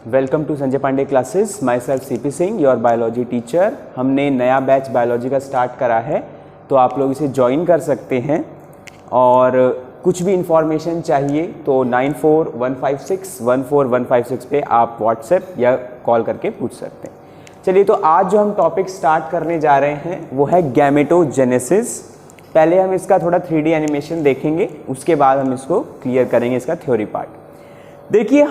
Welcome to Sanjay Pandey classes. Myself CP Singh, your biology teacher. हमने नया batch biology का start करा है, तो आप लोग इसे ज्वाइन कर सकते हैं। और कुछ भी इंफॉर्मेशन चाहिए तो 9415614156 पे आप व्हाट्सएप या कॉल करके पूछ सकते हैं। चलिए, तो आज जो हम टॉपिक स्टार्ट करने जा रहे हैं वो है गैमेटोजेनेसिस। पहले हम इसका थोड़ा 3D एनिमेशन देखेंगे, उसके बाद हम इसको क्लियर करेंगे, इसका थ्योरी पार्ट। देखिए,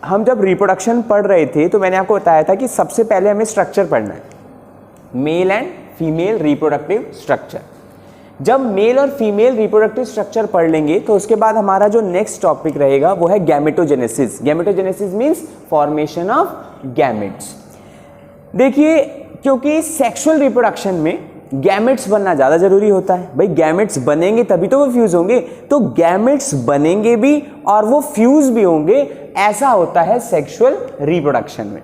हम जब रिप्रोडक्शन पढ़ रहे थे तो मैंने आपको बताया था कि सबसे पहले हमें स्ट्रक्चर पढ़ना है, male and female reproductive structure. जब मेल और फीमेल रिप्रोडक्टिव स्ट्रक्चर पढ़ लेंगे तो उसके बाद हमारा जो नेक्स्ट टॉपिक रहेगा वो है gametogenesis. Gametogenesis means formation of gametes. देखिए, क्योंकि सेक्सुअल रिप्रोडक्शन में गैमेट्स बनना ज़्यादा जरूरी होता है। भाई, गैमेट्स बनेंगे तभी तो वो फ्यूज होंगे, तो गैमेट्स बनेंगे भी और वो फ्यूज भी होंगे, ऐसा होता है सेक्सुअल रिप्रोडक्शन में।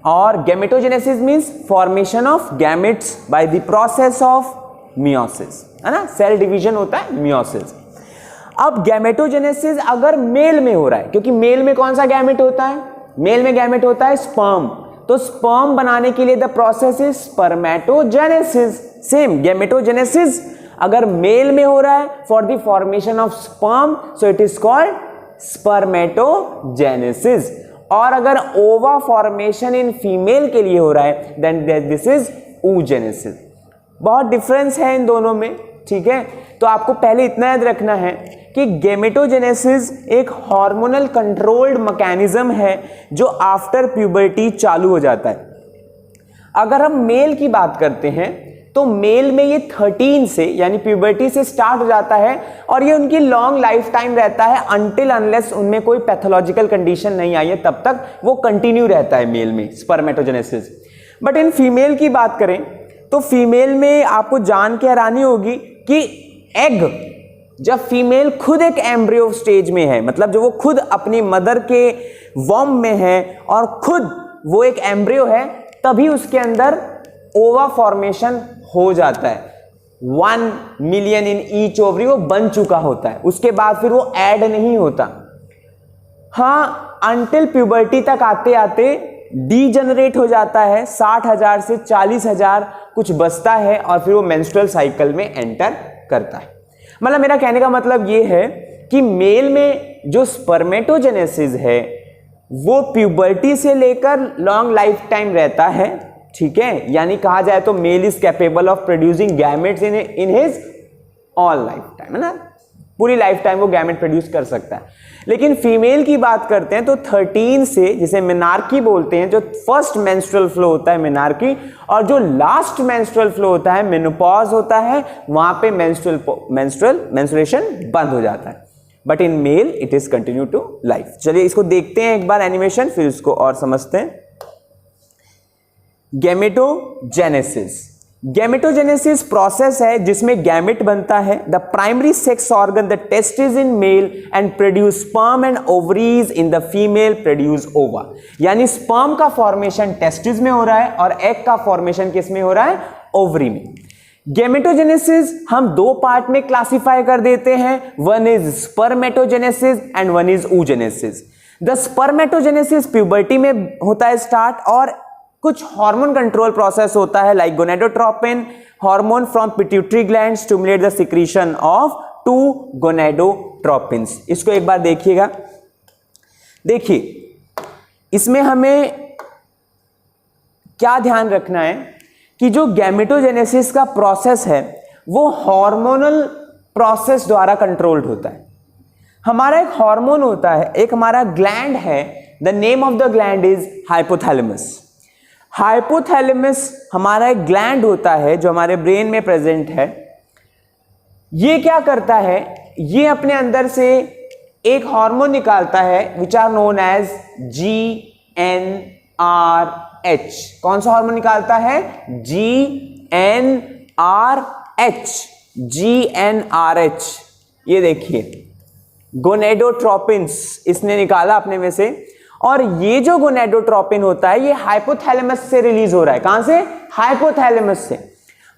और gametogenesis means formation of gametes bye the process of meiosis, है ना। सेल डिवीजन होता है मियोसिस। अब गैमेटोजेनेसिस अगर मेल में हो रहा है, क्योंकि मेल में कौन सा गैमेट होता है? मेल में गैमेट होता है स्पर्म। तो स्पर्म बनाने के लिए the process is spermatogenesis. Same gametogenesis अगर मेल में हो रहा है for the formation of sperm, so it is called spermatogenesis. और अगर ओवा फॉर्मेशन इन फीमेल के लिए हो रहा है देन दिस इज oogenesis। बहुत डिफरेंस है इन दोनों में, ठीक है। तो आपको पहले इतना याद रखना है कि गैमेटोजेनेसिस एक हार्मोनल कंट्रोल्ड मैकेनिज्म है जो आफ्टर प्यूबर्टी चालू हो जाता है। अगर हम मेल की बात करते हैं तो मेल में ये 13 से यानी प्यूबर्टी से स्टार्ट हो जाता है और ये उनकी लॉन्ग लाइफ टाइम रहता है अनटिल अनलेस उनमें कोई पैथोलॉजिकल कंडीशन नहीं आई है, तब तक वो कंटिन्यू रहता है मेल में स्पर्मेटोजेनेसिस। बट इन फीमेल की बात करें तो फीमेल में आपको जान के हैरानी होगी कि एग, जब फीमेल खुद एक एम्ब्रियो स्टेज में है, मतलब जो वो खुद अपनी मदर के वॉर्म में है और खुद वो एक एम्ब्रियो है, तभी उसके अंदर ओवा फॉर्मेशन हो जाता है। 1 मिलियन इन ईच ओवरी वो बन चुका होता है, उसके बाद फिर वो ऐड नहीं होता। हाँ, अंटिल प्यूबर्टी तक आते आते डीजनरेट हो जाता है, 60,000 से 40,000 कुछ बचता है और फिर वो मेंस्ट्रुअल साइकिल में एंटर करता है। मतलब मेरा कहने का मतलब ये है कि मेल में जो स्पर्मेटोजेनेसिस है वो प्यूबर्टी से लेकर लॉन्ग लाइफ टाइम रहता है, ठीक है। यानी कहा जाए तो male is capable of producing gametes in his all life time, है ना। पूरी लाइफ टाइम वो गैमेट प्रोड्यूस कर सकता है। लेकिन फीमेल की बात करते हैं तो 13 से, जिसे मेनार्की बोलते हैं, जो फर्स्ट मेंस्ट्रुअल फ्लो होता है मेनार्की, और जो लास्ट मेंस्ट्रुअल फ्लो होता है मेनोपॉज होता है, वहां पे मेंस्ट्रुएशन बंद हो जाता है। But in male it is continue to life. चलिए इसको देखते हैं एक बार एनिमेशन, फिर इसको और समझते हैं। गैमेटोजेनेसिस। गैमेटोजेनेसिस प्रोसेस है जिसमें गैमेट बनता है। The primary sex organ the testis in male and produce sperm and ovaries in the female produce ओवा। यानी स्पर्म का फॉर्मेशन टेस्टिस में हो रहा है और एग का फॉर्मेशन किस में हो रहा है? ओवरी में। गैमेटोजेनेसिस हम 2 पार्ट में क्लासिफाई कर देते हैं, one is spermatogenesis and one is oogenesis। The spermatogenesis puberty में होता है स्टार्ट, और कुछ हार्मोन कंट्रोल प्रोसेस होता है like gonadotropin hormone from pituitary gland stimulate the secretion of 2 गोनेडोट्रोपिन्स। इसको एक बार देखिएगा। देखिए, इसमें हमें क्या ध्यान रखना है कि जो गैमेटोजेनेसिस का प्रोसेस है वो हार्मोनल प्रोसेस द्वारा कंट्रोल्ड होता है। हमारा एक हार्मोन होता है, एक हमारा ग्लैंड है, the name of the gland is hypothalamus. Hypothalamus हमारा एक ग्लैंड होता है जो हमारे ब्रेन में प्रेजेंट है। ये क्या करता है? ये अपने अंदर से एक हार्मोन निकालता है which are known as GnRH। कौन सा हार्मोन निकालता है? GnRH। ये देखिए, गोनेडोट्रोपिन्स इसने निकाला अपने में से, और ये जो गोनेडोट्रोपिन होता है ये हाइपोथैलेमस से रिलीज हो रहा है। कहां से? हाइपोथैलेमस से।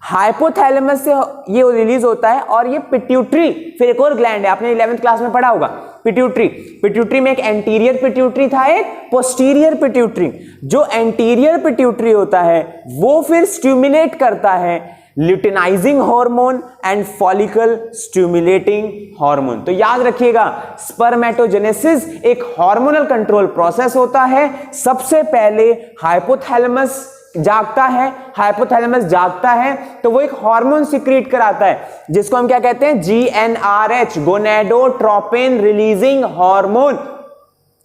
हाइपोथैलेमस से ये रिलीज होता है और ये पिट्यूटरी, फिर एक और ग्लैंड है, आपने 11th क्लास में पढ़ा होगा, पिट्यूटरी। पिट्यूटरी में एक एंटीरियर पिट्यूटरी था, एक पोस्टीरियर पिट्यूटरी। जो एंटीरियर पिट्यूटरी होता है वो फिर स्टिमुलेट करता है luteinizing hormone and follicle stimulating hormone. तो याद रखिएगा, स्पर्मेटोजेनेसिस एक हार्मोनल कंट्रोल प्रोसेस होता है। सबसे पहले हाइपोथैलेमस जागता है, हाइपोथैलेमस जागता है तो वो एक हार्मोन सिक्रीट कराता है जिसको हम क्या कहते हैं, GnRH, gonadotropin releasing hormone.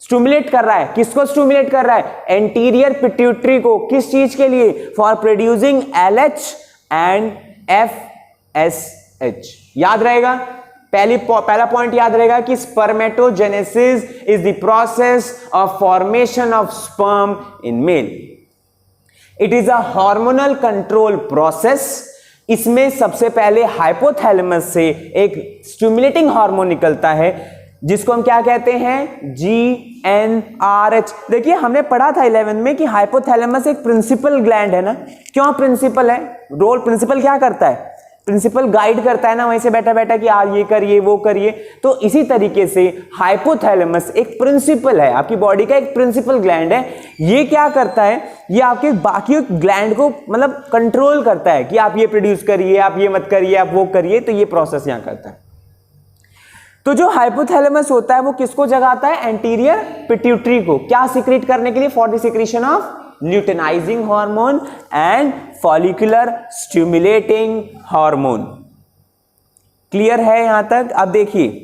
Stimulate कर रहा है, किसको स्टिमुलेट कर रहा है, एंटीरियर पिट्यूटरी को। किस चीज के लिए, for producing LH and FSH। याद रहेगा, पहला पॉइंट याद रहेगा कि spermatogenesis is the process of formation of sperm in male. It is a hormonal control process. इसमें सबसे पहले हाइपोथैलेमस से एक स्टिमुलेटिंग हार्मोन निकलता है जिसको हम क्या कहते हैं, GnRH। देखिए हमने पढ़ा था 11 में कि हाइपोथैलेमस एक प्रिंसिपल ग्लैंड है ना। क्यों प्रिंसिपल है, रोल प्रिंसिपल क्या करता है, प्रिंसिपल गाइड करता है ना, वहीं से बैठा बैठा कि यार ये करिए वो करिए। तो इसी तरीके से हाइपोथैलेमस एक प्रिंसिपल है, आपकी बॉडी का एक प्रिंसिपल ग्लैंड है। ये क्या करता है, ये आपके बाकी ग्लैंड को मतलब कंट्रोल करता है कि आप ये प्रोड्यूस करिए, आप ये मत करिए, आप वो करिए। तो ये प्रोसेस यहां करता है। तो जो हाइपोथैलेमस होता है वो किसको जगाता है, एंटीरियर पिट्यूटरी को। क्या सिक्रीट करने के लिए, for the secretion of luteinizing hormone and follicular stimulating hormone. Clear है यहां तक। अब देखिए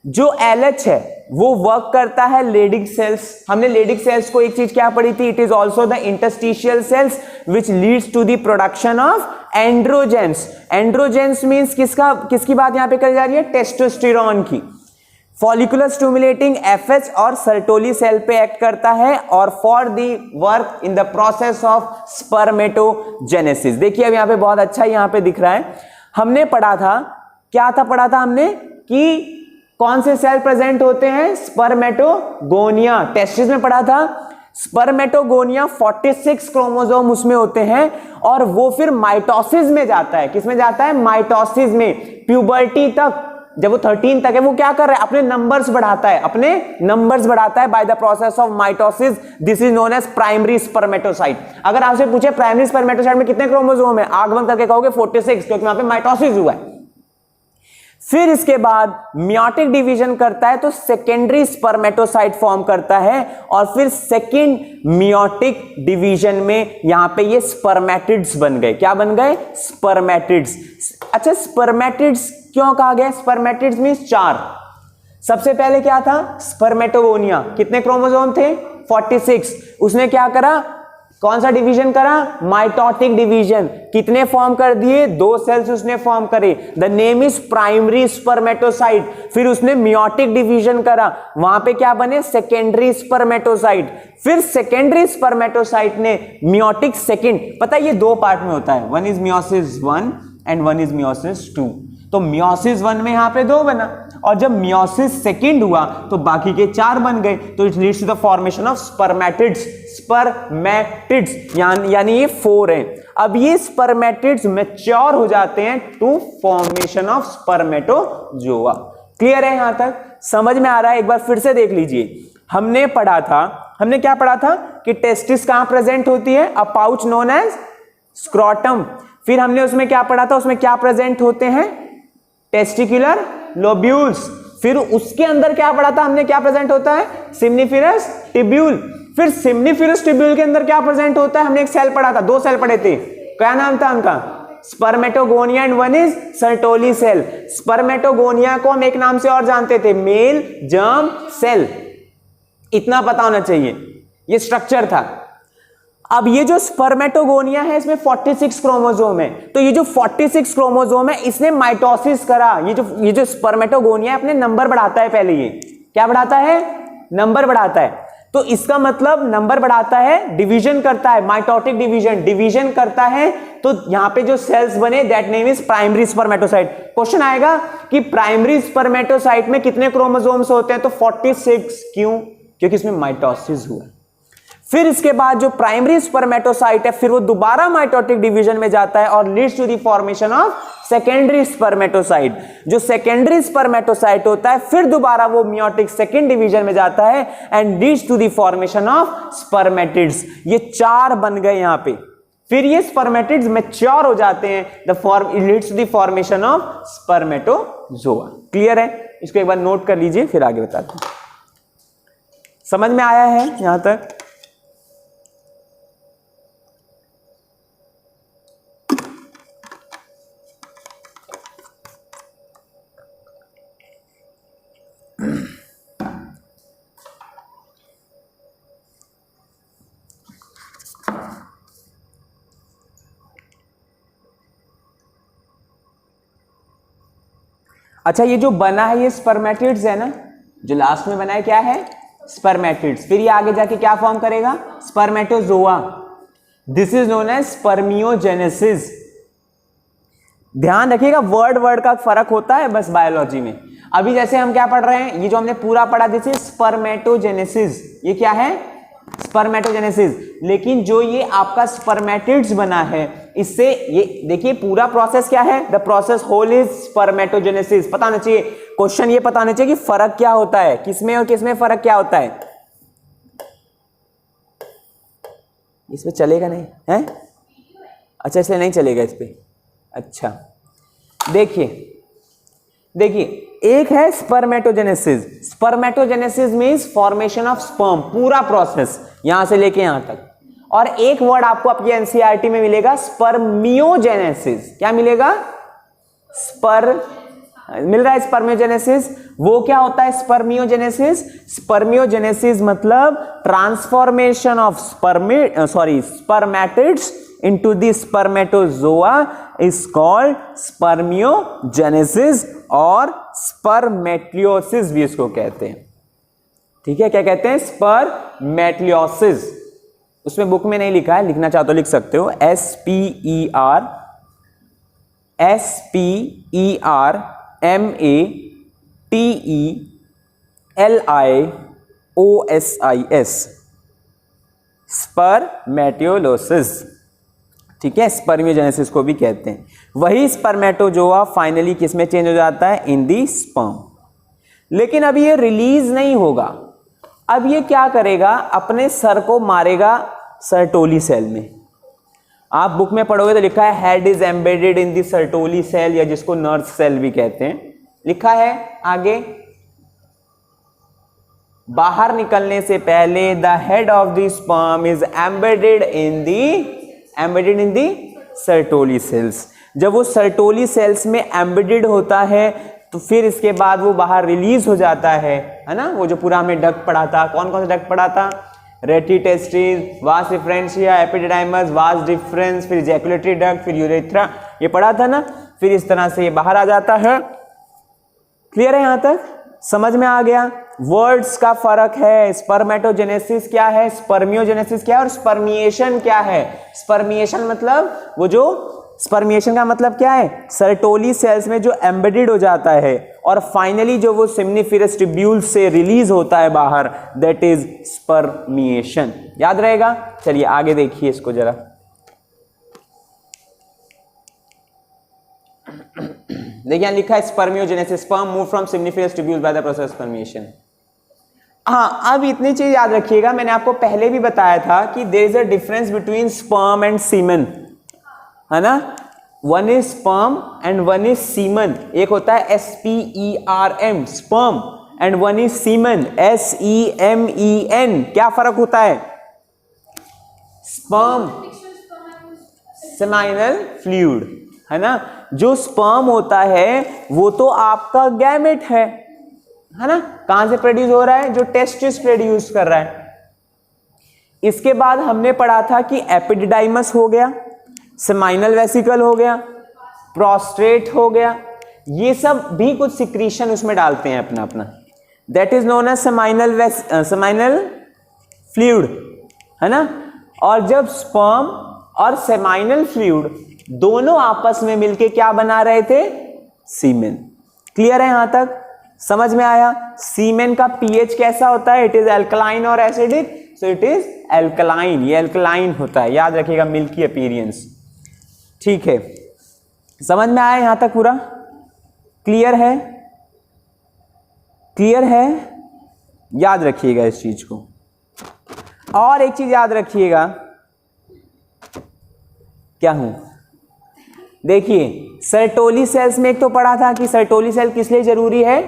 जो LH है वो वर्क करता है लेडिक सेल्स। हमने लेडिक सेल्स को एक चीज क्या पढ़ी थी, it is also the interstitial cells which leads to the production of androgens. Androgens means किसकी बात यहां पे करी जा रही है, टेस्टोस्टेरोन की। फॉलिकुलर स्टिमुलेटिंग FH और सर्टोली सेल पे एक्ट करता है और for the work in the process of spermatogenesis. देखिए अब यहाँ पे बहुत अच्छा यहाँ पे दिख रहा है, हमने पढ़ा था, क्या था पढ़ा था हमने कि कौन से सेल प्रेजेंट होते हैं, स्पर्मेटोगोनिया। टेस्टिस में पढ़ा था, स्पर्मेटोगोनिया 46 क्रोमोसोम उसमें होते हैं और वो फिर माइटोसिस में जाता है। किसमें जाता है, माइटोसिस में। प्यूबर्टी तक, जब वो 13 तक है, वो क्या कर रहा है, अपने नंबर्स बढ़ाता है, अपने नंबर्स बढ़ाता है by the process of mitosis. This is known as primary spermatocyte. अगर आपसे पूछे प्राइमरी स्पर्मेटोसाइट में कितने क्रोमोसोम है, आंख बंद करके कहोगे 46, क्योंकि वहां पे माइटोसिस हुआ है। फिर इसके बाद मियोटिक डिवीजन करता है तो सेकेंडरी स्पर्मेटोसाइट फॉर्म करता है और फिर सेकेंड मियोटिक डिवीजन में यहां पे ये स्पर्मेटिड्स बन गए। क्या बन गए, स्पर्मेटिड्स। अच्छा स्पर्मेटिड्स क्यों कहा गया, स्पर्मेटिड्स मींस 4। सबसे पहले क्या था, स्पर्मेटोगोनिया। कितने क्रोमोसोम थे, 46। उसने क्या करा, कौन सा डिवीजन करा, माइटोटिक डिवीजन। कितने फॉर्म कर दिए, 2 सेल्स उसने फॉर्म करे, the name is primary spermatocyte. फिर उसने मियोटिक डिवीजन करा, वहां पे क्या बने, सेकेंडरी स्पर्मेटोसाइट। फिर सेकेंडरी स्पर्मेटोसाइट ने मियोटिक सेकेंड, पता है ये 2 पार्ट में होता है, one is meiosis 1 and one is meiosis 2। तो मियोसिस 1 में यहां पे 2 बना और जब मियोसिस सेकेंड हुआ तो बाकी के 4 बन गए। तो it leads to the formation of spermatids. Spermatids यानी ये 4 हैं। अब ये स्पर्मेटिड्स मैच्योर हो जाते हैं to formation of spermatozoa. Clear है यहां तक, समझ में आ रहा है। एक बार फिर से देख लीजिए, हमने पढ़ा था, हमने क्या पढ़ा था कि टेस्टिस कहां प्रेजेंट होती है, a pouch known as scrotum. फिर हमने उसमें क्या पढ़ा था, उसमें क्या प्रेजेंट होते हैं, टेस्टिकुलर लोब्यूल्स। फिर उसके अंदर क्या पढ़ा था हमने, क्या प्रेजेंट होता है, सिम्निफेरस टिब्यूल। फिर सिम्निफेरस टिब्यूल के अंदर क्या प्रेजेंट होता है, हमने एक सेल पढ़ा था, 2 सेल पढ़े थे, क्या नाम था उनका, spermatogonia and one is Sertoli cell. Spermatogonia को हम एक नाम से और जानते थे, मेल जर्म सेल। इतना पता होना चाहिए, ये स्ट्रक्चर था। अब ये जो स्पर्मेटोगोनिया है इसमें 46 क्रोमोसोम है। तो ये जो 46 क्रोमोसोम है इसने माइटोसिस करा। ये जो स्पर्मेटोगोनिया है अपने नंबर बढ़ाता है, पहले ये क्या बढ़ाता है, नंबर बढ़ाता है। तो इसका मतलब नंबर बढ़ाता है, डिवीजन करता है, माइटोटिक डिवीजन करता है। तो यहां पे जो सेल्स बने that name is primary spermatocyte. Question आएगा कि प्राइमरी स्पर्मेटोसाइट में कितने क्रोमोसोम्स होते हैं, तो 46। क्यों, क्योंकि इसमें माइटोसिस हुआ। फिर इसके बाद जो प्राइमरी स्पर्मेटोसाइट है फिर वो दोबारा माइटोटिक डिवीजन में जाता है और leads to the formation of secondary spermatocyte. जो सेकेंडरी स्पर्मेटोसाइट होता है फिर दोबारा वो मियोटिक सेकेंड डिवीजन में जाता है and leads to the formation of spermatids. ये 4 बन गए यहां पे। फिर ये स्पर्मेटिड्स मैच्योर हो जाते हैं, leads to the formation of spermatozoa. Clear है? इसको एक बार नोट कर लीजिए फिर आगे बताते हैं। समझ में आया है यहां तक? अच्छा, ये जो बना है ये स्पर्मेटिड्स है ना, जो लास्ट में बना है क्या है? स्पर्मेटिड्स। फिर ये आगे जाके क्या फॉर्म करेगा? Spermatozoa. This is known as spermiogenesis. ध्यान रखिएगा, वर्ड का फर्क होता है बस बायोलॉजी में। अभी जैसे हम क्या पढ़ रहे हैं, ये जो हमने पूरा पढ़ा दिस इज स्पर्मेटोजेनेसिस। ये क्या है? स्पर्मेटोजेनेसिस। लेकिन जो ये आपका स्पर्मेटिड्स बना है इससे ये देखिए पूरा प्रोसेस क्या है? The process whole is spermatogenesis. पता होना चाहिए, क्वेश्चन ये पता होना चाहिए कि फर्क क्या होता है, किसमें और किसमें फर्क क्या होता है। इसमें चलेगा नहीं है? अच्छा, इसलिए नहीं चलेगा इस पे। अच्छा देखिए एक है spermatogenesis. Spermatogenesis means formation of sperm, पूरा प्रोसेस यहां से लेके यहां तक। और एक वर्ड आपको आपकी एनसीईआरटी में मिलेगा स्पर्मियोजेनेसिस। क्या मिलेगा? मिल रहा है स्पर्मियोजेनेसिस। वो क्या होता है स्पर्मियोजेनेसिस? स्पर्मियोजेनेसिस मतलब transformation of spermatids into the spermatozoa is called spermiogenesis और spermatiosis भी इसको कहते हैं। ठीक है, क्या कहते हैं? spermatiosis। उसमें बुक में नहीं लिखा है, लिखना चाहो तो लिख सकते हो। SpermatioLisis स्पर्मेटियोलोसिस। ठीक है, स्पर्मियोजेनेसिस को भी कहते हैं। वही स्पर्मेटोजोआ फाइनली किस में चेंज हो जाता है? इन दी स्पर्म। लेकिन अब ये रिलीज नहीं होगा। अब ये क्या करेगा? अपने सर को मारेगा सर्टोली सेल में। आप बुक में पढ़ोगे तो लिखा है head is embedded in the Sertoli cell, या जिसको नर्व सेल भी कहते हैं। लिखा है आगे, बाहर निकलने से पहले the head of the sperm is embedded in the Sertoli cells. जब वो सर्टोली सेल्स में एम्बेडेड होता है तो फिर इसके बाद वो बाहर रिलीज हो जाता है ना। वो जो पूरा हमें डक्ट पढ़ा था, कौन कौन सा डक्ट पढ़ा था? रेटी टेस्टिस, वास डिफरेंशिया, एपिडिडाइमस, वास डिफरेंस, फिर इजैकुलेटरी डक्ट, फिर यूरेथ्रा, ये पढ़ा था ना। फिर इस तरह से ये बाहर आ जाता है। क्लियर है यहां तक? समझ में आ गया? वर्ड्स का फर्क है। स्पर्मेटोजेनेसिस क्या है, स्पर्मियोजेनेसिस क्या है और स्पर्मिएशन क्या है। स्पर्मिएशन मतलब वो जो स्पर्मिएशन का मतलब क्या है? सर्टोली सेल्स में जो एम्बेडेड हो जाता है और फाइनली जो वो सेमनीफेरस ट्यूब्यूल से रिलीज होता है बाहर, दैट इज स्पर्मिएशन। याद रहेगा? चलिए आगे देखिए इसको जरा। देखिए यहां लिखा है spermiogenesis, sperm move from seminiferous tubule bye the process spermiation. हाँ, अब इतनी चीज याद रखिएगा, मैंने आपको पहले भी बताया था कि there is a difference between sperm and semen, है ना। One is sperm and one is semen. एक होता है SPERM sperm and one is semen SEMEN। क्या फर्क होता है? स्पर्म सेमाइनल फ्लूइड, है ना। जो स्पर्म होता है वो तो आपका गैमेट है ना। कहां से प्रोड्यूस हो रहा है? जो टेस्टिस प्रोड्यूस कर रहा है। इसके बाद हमने पढ़ा था कि एपिडिडाइमस हो गया, सेमाइनल वेसिकल हो गया, प्रोस्टेट हो गया, ये सब भी कुछ सिक्रीशन उसमें डालते हैं अपना अपना। That is known as seminal fluid, है ना। और जब स्पर्म और सेमाइनल फ्लूइड दोनों आपस में मिलके क्या बना रहे थे? सीमेन। क्लियर है यहां तक? समझ में आया? सीमेन का पीएच कैसा होता है? इट इज अल्कलाइन और acidic, so it is alkaline, ये एल्कलाइन होता है, याद रखिएगा, मिल्की अपीयरेंस। ठीक है, समझ में आया यहां तक पूरा? क्लियर है? क्लियर है? याद रखिएगा इस चीज को। और एक चीज याद रखिएगा, क्या हूं, देखिए सर्टोली सेल्स में एक तो पढ़ा था कि सर्टोली सेल किस लिए जरूरी है,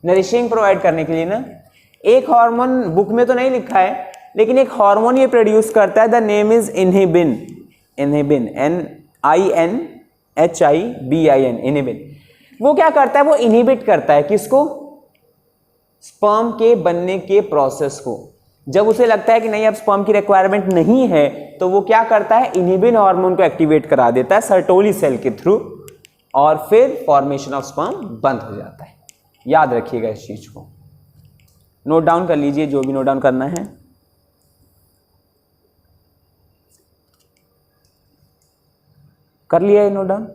नरिशिंग प्रोवाइड करने के लिए ना। एक हार्मोन बुक में तो नहीं लिखा है, लेकिन एक हार्मोन ये प्रोड्यूस करता है, the name is inhibin, inhibin, NINHIBIN, inhibin. वो क्या करता है, वो इनहिबिट करता है किसको, स्पर्म के बनने के प्रोसेस को। जब उसे लगता है कि नहीं अब स्पर्म की रिक्वायरमेंट नहीं है, तो वो क्या करता है, इनहिबिन हार्मोन को एक्टिवेट करा देता है सर्टोली सेल के थ्रू, और फिर फॉर्मेशन ऑफ स्पर्म बंद हो जाता है। याद रखिएगा इस चीज को, नोट डाउन कर लीजिए जो भी नोट डाउन करना है। कर लिया ये नोट डाउन?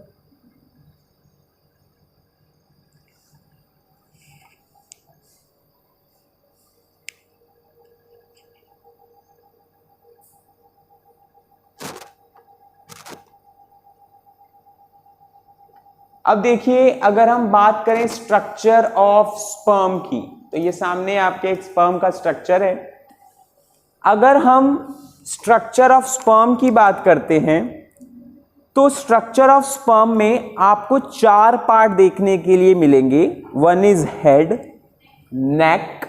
अब देखिए, अगर हम बात करें स्ट्रक्चर ऑफ स्पर्म की, तो ये सामने आपके एक स्पर्म का स्ट्रक्चर है। अगर हम स्ट्रक्चर ऑफ स्पर्म की बात करते हैं, तो स्ट्रक्चर ऑफ स्पर्म में आपको 4 पार्ट देखने के लिए मिलेंगे। One is head, neck,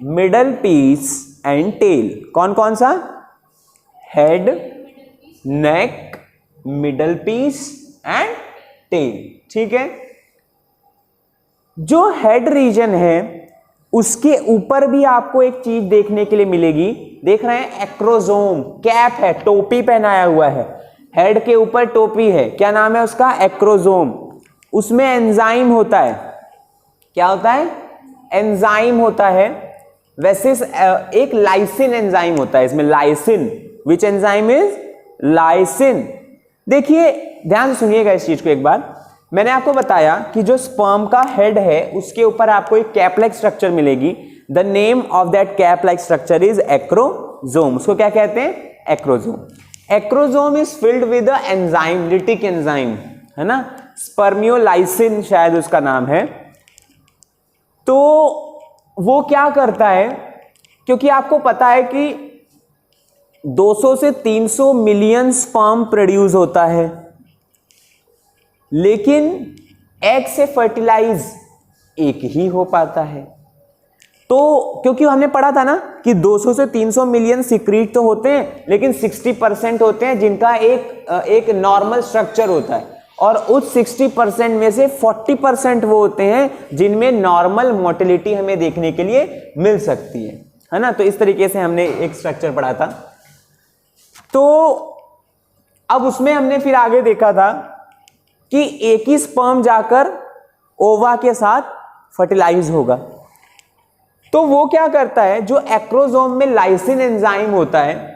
middle piece and tail. कौन कौन सा? Head, neck, middle piece and tail. ठीक है, जो हेड रीजन है उसके ऊपर भी आपको एक चीज देखने के लिए मिलेगी। देख रहे हैं, एक्रोजोम, कैप है, टोपी पहनाया हुआ है, हेड के ऊपर टोपी है, क्या नाम है उसका? एक्रोजोम। उसमें एंजाइम होता है, क्या होता है? एंजाइम होता है। वैसे एक लाइसिन एंजाइम होता है इसमें, lysine. Which enzyme is? Lysine. देखिए ध्यान से सुनिएगा इस चीज को एक बार। मैंने आपको बताया कि जो स्पर्म का हेड है उसके ऊपर आपको एक कैप लाइक स्ट्रक्चर मिलेगी। The name of that cap like structure is acrosome. उसको क्या कहते हैं? Acrosome. Acrosome is filled with enzyme, lytic enzyme, है ना, स्पर्मियोलाइसिन शायद उसका नाम है। तो वो क्या करता है, क्योंकि आपको पता है कि 200 से 300 मिलियन स्पर्म प्रोड्यूस होता है, लेकिन एग से फर्टिलाइज एक ही हो पाता है। तो क्योंकि हमने पढ़ा था ना कि 200 से 300 मिलियन सिक्रीट तो होते हैं, लेकिन 60% होते हैं जिनका एक नॉर्मल स्ट्रक्चर होता है, और उस 60% में से 40% वो होते हैं जिनमें नॉर्मल मोटिलिटी हमें देखने के लिए मिल सकती है ना। तो इस तरीके से हमने एक स्ट्रक्चर पढ़ा था। तो अब उसमें हमने फिर आगे देखा था कि एक ही स्पर्म जाकर ओवा के साथ फर्टिलाइज होगा। तो वो क्या करता है, जो एक्रोजोम में लाइसिन एंजाइम होता है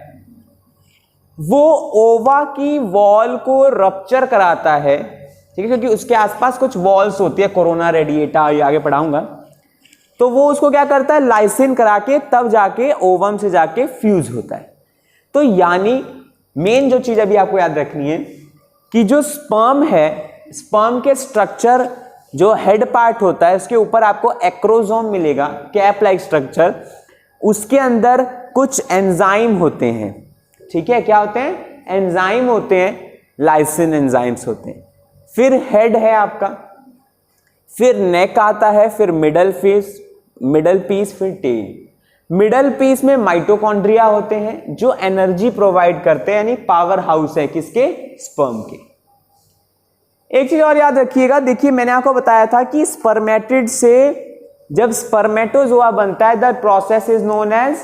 वो ओवा की वॉल को रप्चर कराता है, ठीक है, क्योंकि उसके आसपास कुछ वॉल्स होती है, कोरोना रेडिएटा, ये आगे पढ़ाऊंगा। तो वो उसको क्या करता है, लाइसिन करा के तब जाके ओवम से जाके फ्यूज होता है। तो यानी मेन जो चीज अभी आपको याद रखनी है कि जो स्पर्म है, स्पर्म के स्ट्रक्चर जो हेड पार्ट होता है उसके ऊपर आपको एक्रोजोम मिलेगा, कैप लाइक स्ट्रक्चर। उसके अंदर कुछ एंजाइम होते हैं, ठीक है, क्या होते हैं? एंजाइम होते हैं, लाइसिन एंजाइम्स होते हैं। फिर हेड है आपका, फिर नेक आता है, फिर मिडल पीस, फिर टेल। मिडल पीस में माइटोकॉन्ड्रिया होते हैं जो एनर्जी प्रोवाइड करते हैं, यानी पावर हाउस है किसके? स्पर्म के। एक चीज और याद रखिएगा, देखिए मैंने आपको बताया था कि स्पर्मेटिड से जब स्पर्मेटोजोआ बनता है the process is known as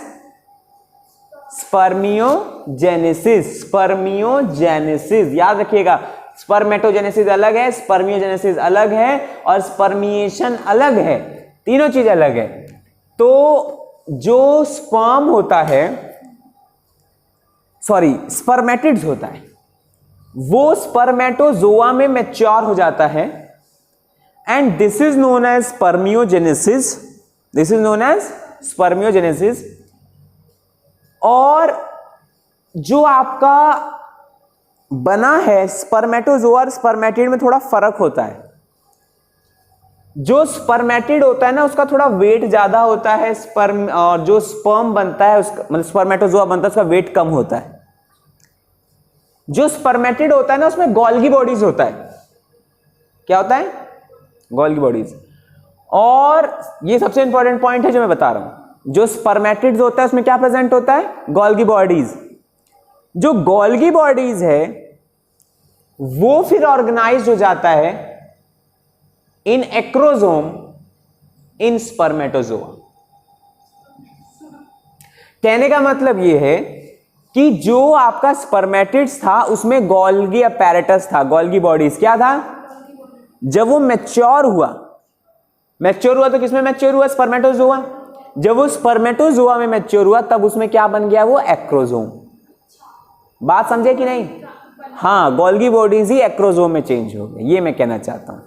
spermiogenesis. Spermiogenesis याद रखिएगा, स्पर्मेटोजेनेसिस अलग है, स्पर्मियोजेनेसिस अलग है, और स्पर्मिएशन अलग है, तीनों चीज अलग है। तो जो स्पर्म होता है, स्पर्मेटिड्स होता है, वो स्पर्मेटोजोआ में मैच्योर हो जाता है, and this is known as spermiogenesis. This is known as spermiogenesis. और जो आपका बना है स्पर्मेटोजोआ और स्पर्मेटिड में थोड़ा फर्क होता है। जो स्पर्मेटिड होता है ना उसका थोड़ा वेट ज्यादा होता है, स्पर्म, और जो स्पर्म बनता है उसका मतलब स्पर्मेटोजोआ बनता है उसका वेट कम होता है। जो स्पर्मेटिड होता है ना उसमें गोल्गी बॉडीज होता है। क्या होता है? Golgi bodies. और ये सबसे इंपॉर्टेंट पॉइंट है जो मैं बता रहा हूं, जो स्पर्मेटिड्स होता है उसमें क्या प्रेजेंट होता है? Golgi bodies. जो गोल्गी बॉडीज है वो फिर ऑर्गेनाइज हो जाता है इन एक्रोसोम इन स्पर्मेटोजोआ। कहने का मतलब यह है कि जो आपका स्पर्मेटिड्स था उसमें गोल्गी अपैरेटस था, गोल्गी बॉडीज। क्या था? जब वो मैच्योर हुआ तो किसमें मैच्योर हुआ? स्पर्मेटोजोआ। जब वो स्पर्मेटोजोआ में मैच्योर हुआ तब उसमें क्या बन गया? वो एक्रोसोम। बात समझे कि नहीं? हाँ, गोल्गी बॉडीज ही एक्रोसोम में चेंज हो गए, ये मैं कहना चाहता हूं।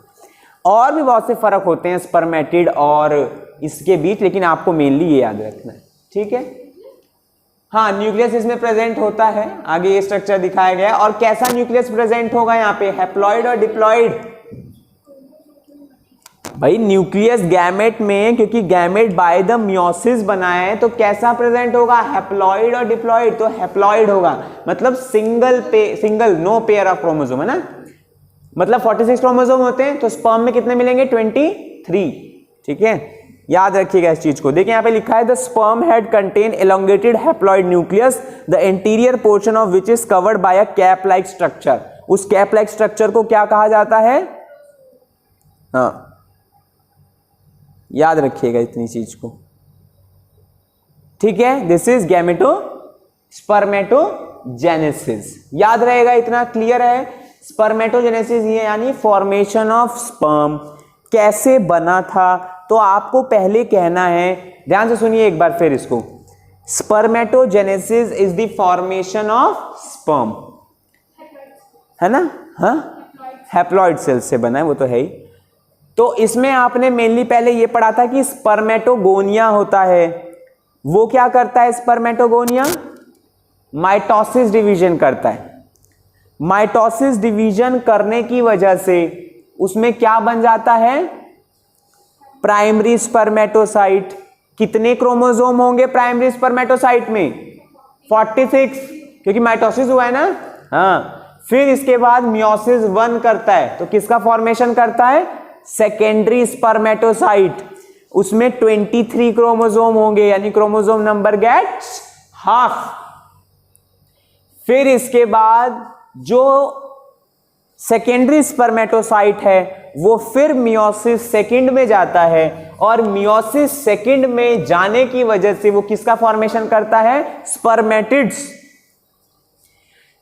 और भी बहुत से फर्क होते हैं स्पर्मेटिड और इसके बीच, लेकिन आपको मेनली ये याद रखना है, ठीक है? हाँ, न्यूक्लियस इसमें प्रेजेंट होता है, आगे ये स्ट्रक्चर दिखाया गया है। और कैसा न्यूक्लियस प्रेजेंट होगा यहाँ पे? हैप्लॉइड और डिप्लॉइड। भाई न्यूक्लियस गैमेट में, क्योंकि गैमेट बाय द मियोसिस बना है, तो कैसा प्रेजेंट होगा? हैप्लॉइड और डिप्लॉइड। तो हैप्लॉइड होगा मतलब single no pair of chromosome, है ना? मतलब 46 क्रोमोसोम होते हैं, तो स्पर्म में कितने मिलेंगे? 23। ठीक है, याद रखिएगा इस चीज को। देखिए यहाँ पे लिखा है the sperm head contain elongated haploid nucleus the interior portion of which is covered by a cap like structure. उस कैप लाइक स्ट्रक्चर को क्या कहा जाता है? हाँ, याद रखिएगा इतनी चीज को, ठीक है? This is spermatogenesis. याद रहेगा इतना, क्लियर है? स्पर्मेटोजेनेसिस ये यानी फॉर्मेशन ऑफ स्पर्म कैसे बना था, तो आपको पहले कहना है, ध्यान से सुनिए एक बार फिर इसको। Spermatogenesis is the formation of sperm, है ना? हाँ, हैप्लॉइड सेल से बना है, वो तो है ही। तो इसमें आपने मेनली पहले ये पढ़ा था कि स्पर्मेटोगोनिया होता है। वो क्या करता है? स्पर्मेटोगोनिया माइटोसिस डिवीजन करता है। माइटोसिस डिवीजन करने की वजह से उसमें क्या बन जाता है? Primary spermatocyte. कितने क्रोमोसोम होंगे प्राइमरी स्पर्मेटोसाइट में? 46, क्योंकि माइटोसिस हुआ है ना। हाँ, फिर इसके बाद मियोसिस 1 करता है, तो किसका फॉर्मेशन करता है? Secondary spermatocyte. उसमें 23 क्रोमोसोम होंगे, यानी क्रोमोसोम नंबर गेट्स हाफ। फिर इसके बाद जो सेकेंडरी स्पर्मेटोसाइट है वो फिर मियोसिस सेकंड में जाता है, और मियोसिस सेकंड में जाने की वजह से वो किसका फॉर्मेशन करता है? स्पर्मेटिड्स।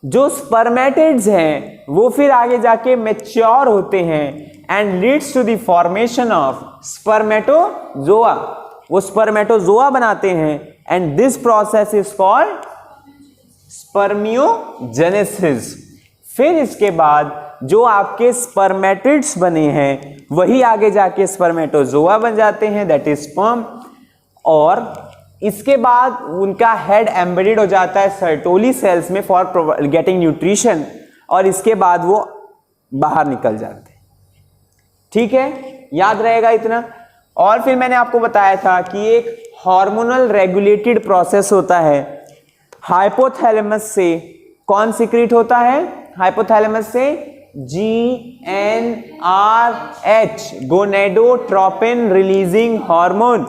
जो स्पर्मेटिड्स हैं वो फिर आगे जाके मैच्योर होते हैं and leads to the formation of spermatozoa. वो स्पर्मेटोजोआ बनाते हैं and this process is called spermiogenesis. फिर इसके बाद जो आपके स्पर्मेटिड्स बने हैं वही आगे जाके स्पर्मेटोजोआ बन जाते हैं, दैट इज स्पर्म। और इसके बाद उनका हेड एम्बेडेड हो जाता है सर्टोली सेल्स में फॉर गेटिंग न्यूट्रिशन, और इसके बाद वो बाहर निकल जाते हैं। ठीक है, याद रहेगा इतना। और फिर मैंने आपको बताया था कि एक हार्मोनल रेगुलेटेड प्रोसेस होता है। हाइपोथैलेमस से कौन सीक्रेट होता है? हाइपोथैलेमस से GnRH, गोनेडोट्रोपिन रिलीजिंग हार्मोन।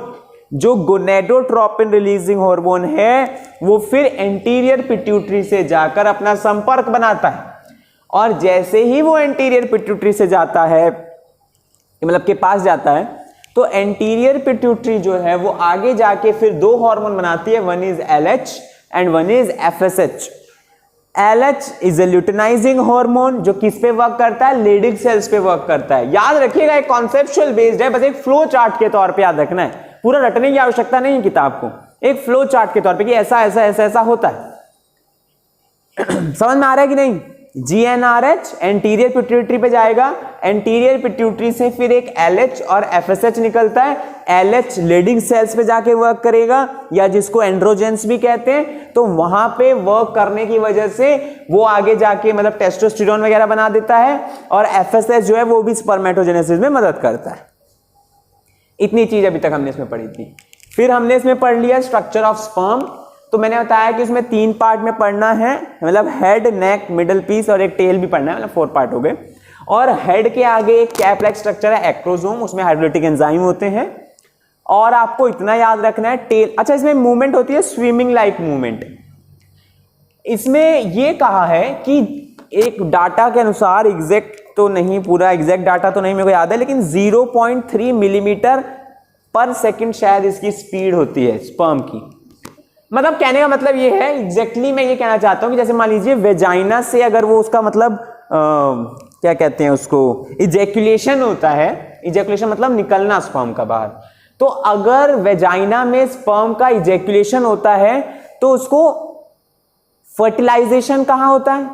जो गोनेडोट्रोपिन रिलीजिंग हार्मोन है वो फिर एंटीरियर पिट्यूटरी से जाकर अपना संपर्क बनाता है, और जैसे ही वो एंटीरियर पिट्यूटरी से जाता है, मतलब के पास जाता है, तो एंटीरियर पिट्यूटरी जो है वो आगे जाके फिर दो हार्मोन बनाती है, one is LH and one is FSH। LH is a luteinising hormone जो किस पे वर्क करता है? लेडिग सेल्स पे वर्क करता है। याद रखिएगा, एक कॉन्सेप्चुअल बेस्ड है, बस एक फ्लो चार्ट के तौर पे याद रखना है, पूरा रटने की आवश्यकता नहीं है किताब को, एक फ्लो चार्ट के तौर पे कि ऐसा ऐसा ऐसा ऐसा होता है। समझ में आ रहा है कि नहीं? GnRH एंटीरियर पिट्यूटरी पे जाएगा, एंटीरियर पिट्यूटरी से फिर एक LH और FSH निकलता है, LH लीडिंग सेल्स पे जाके वर्क करेगा या जिसको एंड्रोजेंस भी कहते हैं, तो वहां पे वर्क करने की वजह से वो आगे जाके मतलब टेस्टोस्टेरोन वगैरह बना देता है, और FSH जो है वो भी स्पर्मेटोजेनेसिस में मदद करता है। इतनी चीज अभी तक हमने इसमें पढ़ी थी। फिर हमने इसमें पढ़ लिया स्ट्रक्चर ऑफ स्पर्म। तो मैंने बताया कि इसमें 3 पार्ट में पढ़ना है, मतलब हेड, नेक, मिडल पीस और एक टेल भी पढ़ना है, मतलब 4 पार्ट हो गए। और हेड के आगे एक कैप लाइक स्ट्रक्चर है एक्रोसोम, उसमें हाइड्रोलिटिक एंजाइम होते हैं। और आपको इतना याद रखना है टेल, अच्छा इसमें मूवमेंट होती है स्विमिंग लाइक मूवमेंट। इसमें ये कहा है कि एक डाटा के अनुसार, एग्जैक्ट तो नहीं, पूरा एग्जैक्ट डाटा तो नहीं मेरे को याद है, लेकिन 0.3 मिलीमीटर पर सेकंड शायद इसकी स्पीड होती है स्पर्म की। मतलब कहने का मतलब ये है, एग्जैक्टली मैं ये कहना चाहता हूं कि जैसे मान लीजिए वेजाइना से अगर वो उसका मतलब क्या कहते हैं उसको, इजैकुलेशन होता है, इजैकुलेशन मतलब निकलना स्पर्म का बाहर, तो अगर वेजाइना में स्पर्म का इजैकुलेशन होता है तो उसको फर्टिलाइजेशन कहां होता है?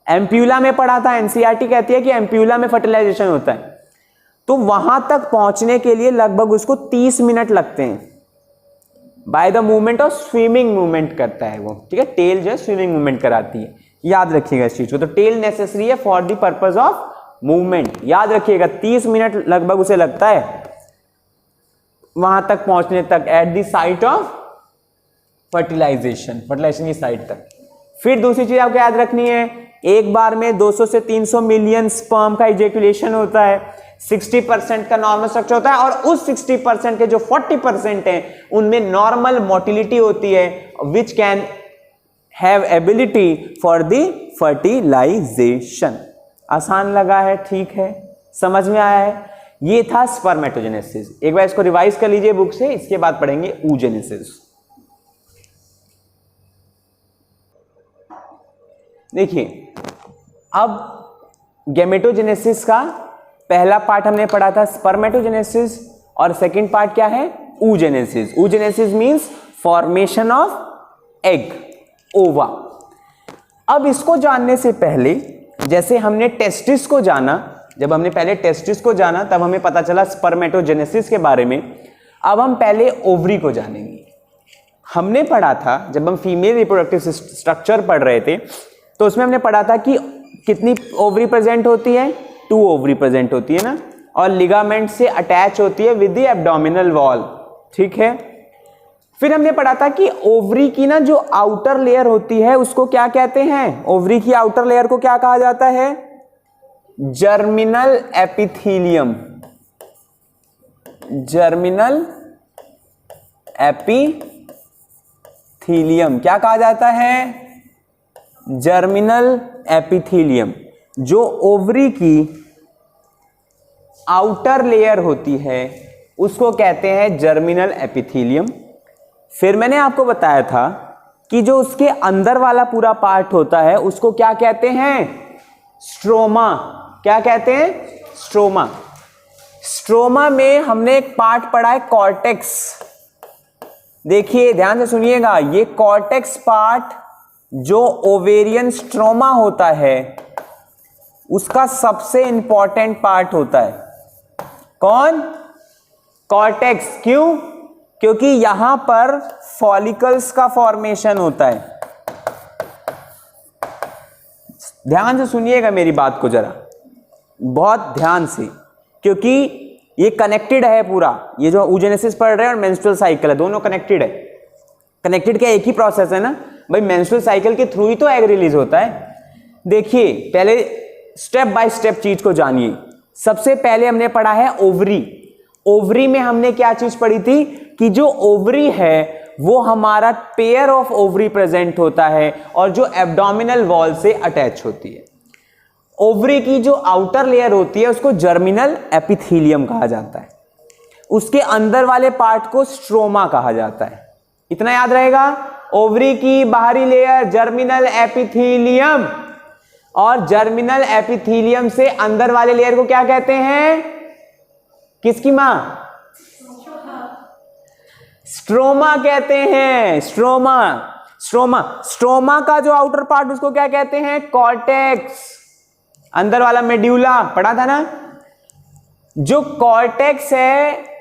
एम्प्यूला में पढ़ा था, एनसीईआरटी कहती है कि एम्प्यूला में फर्टिलाइजेशन होता है। तो वहां तक पहुंचने के लिए लगभग उसको 30 मिनट लगते हैं। By the movement of swimming movement करता है वो, ठीक है, टेल जो है स्विमिंग मूवमेंट कराती है, याद रखिएगा इस चीज को। तो टेल नेसेसरी है for the purpose of movement, याद रखिएगा 30 मिनट लगभग उसे लगता है वहां तक पहुंचने तक, at the site of fertilization, fertilization की साइट तक। फिर दूसरी चीज आपको याद रखनी है, एक बार में 200 से 300 मिलियन स्पर्म का इजैकुलेशन होता है, 60% का नॉर्मल स्ट्रक्चर होता है, और उस 60% के जो 40% हैं उनमें नॉर्मल मोटिलिटी होती है, which can have ability for the fertilization. आसान लगा है? ठीक है, समझ में आया है? ये था स्पर्मेटोजेनेसिस। एक बार इसको रिवाइज कर लीजिए बुक से, इसके बाद पढ़ेंगे oogenesis। देखिए, अब गैमेटोजेनेसिस का पहला पार्ट हमने पढ़ा था स्पर्मेटोजेनेसिस, और सेकंड पार्ट क्या है? oogenesis। oogenesis means formation of egg, ओवा। अब इसको जानने से पहले, जैसे हमने टेस्टिस को जाना, जब हमने पहले टेस्टिस को जाना तब हमें पता चला स्पर्मेटोजेनेसिस के बारे में, अब हम पहले ओवरी को जानेंगे। हमने पढ़ा था जब हम फीमेल रिप्रोडक्टिव स्ट्रक्चर पढ़ रहे थे, तो उसमें हमने पढ़ा था कि कितनी ओवरी प्रेजेंट होती है? 2 ओवरी प्रेजेंट होती है ना, और लिगामेंट से अटैच होती है विद द एब्डोमिनल वॉल, ठीक है। फिर हमने पढ़ा था कि ओवरी की ना जो आउटर लेयर होती है उसको क्या कहते हैं? ओवरी की आउटर लेयर को क्या कहा जाता है? Germinal epithelium. जर्मिनल एपिथीलियम क्या कहा जाता है? Germinal epithelium. जो ओवरी की आउटर लेयर होती है उसको कहते हैं जर्मिनल एपिथीलियम। फिर मैंने आपको बताया था कि जो उसके अंदर वाला पूरा पार्ट होता है उसको क्या कहते हैं? स्ट्रोमा। क्या कहते हैं? स्ट्रोमा। स्ट्रोमा में हमने एक पार्ट पढ़ा है कॉर्टेक्स। देखिए ध्यान से सुनिएगा, ये कॉर्टेक्स पार्ट जो ओवेरियन स्ट्रोमा होता है उसका सबसे इंपॉर्टेंट पार्ट होता है। कौन? कॉर्टेक्स। क्यों? क्योंकि यहां पर फॉलिकल्स का फॉर्मेशन होता है। ध्यान से सुनिएगा मेरी बात को जरा, बहुत ध्यान से, क्योंकि ये कनेक्टेड है पूरा। ये जो oogenesis पढ़ रहे हैं और मेंस्ट्रुअल साइकिल है, दोनों कनेक्टेड है। कनेक्टेड क्या? एक ही प्रोसेस है ना भाई, मेंस्ट्रुअल साइकिल के थ्रू ही तो एग रिलीज होता है। देखिए पहले स्टेप बाय स्टेप चीज को जानिए। सबसे पहले हमने पढ़ा है ओवरी। ओवरी में हमने क्या चीज पढ़ी थी कि जो ओवरी है वो हमारा पेयर ऑफ ओवरी प्रेजेंट होता है और जो एब्डोमिनल वॉल से अटैच होती है। ओवरी की जो आउटर लेयर होती है उसको जर्मिनल एपिथीलियम कहा जाता है, उसके अंदर वाले पार्ट को स्ट्रोमा कहा जाता है। इतना याद रहेगा। ओवरी की बाहरी लेयर जर्मिनल एपिथीलियम, और जर्मिनल एपिथीलियम से अंदर वाले लेयर को क्या कहते हैं? किसकी मां? स्ट्रोमा कहते हैं। स्ट्रोमा। स्ट्रोमा, स्ट्रोमा का जो आउटर पार्ट उसको क्या कहते हैं? कॉर्टेक्स, अंदर वाला मेड्यूला, पढ़ा था ना। जो कॉर्टेक्स है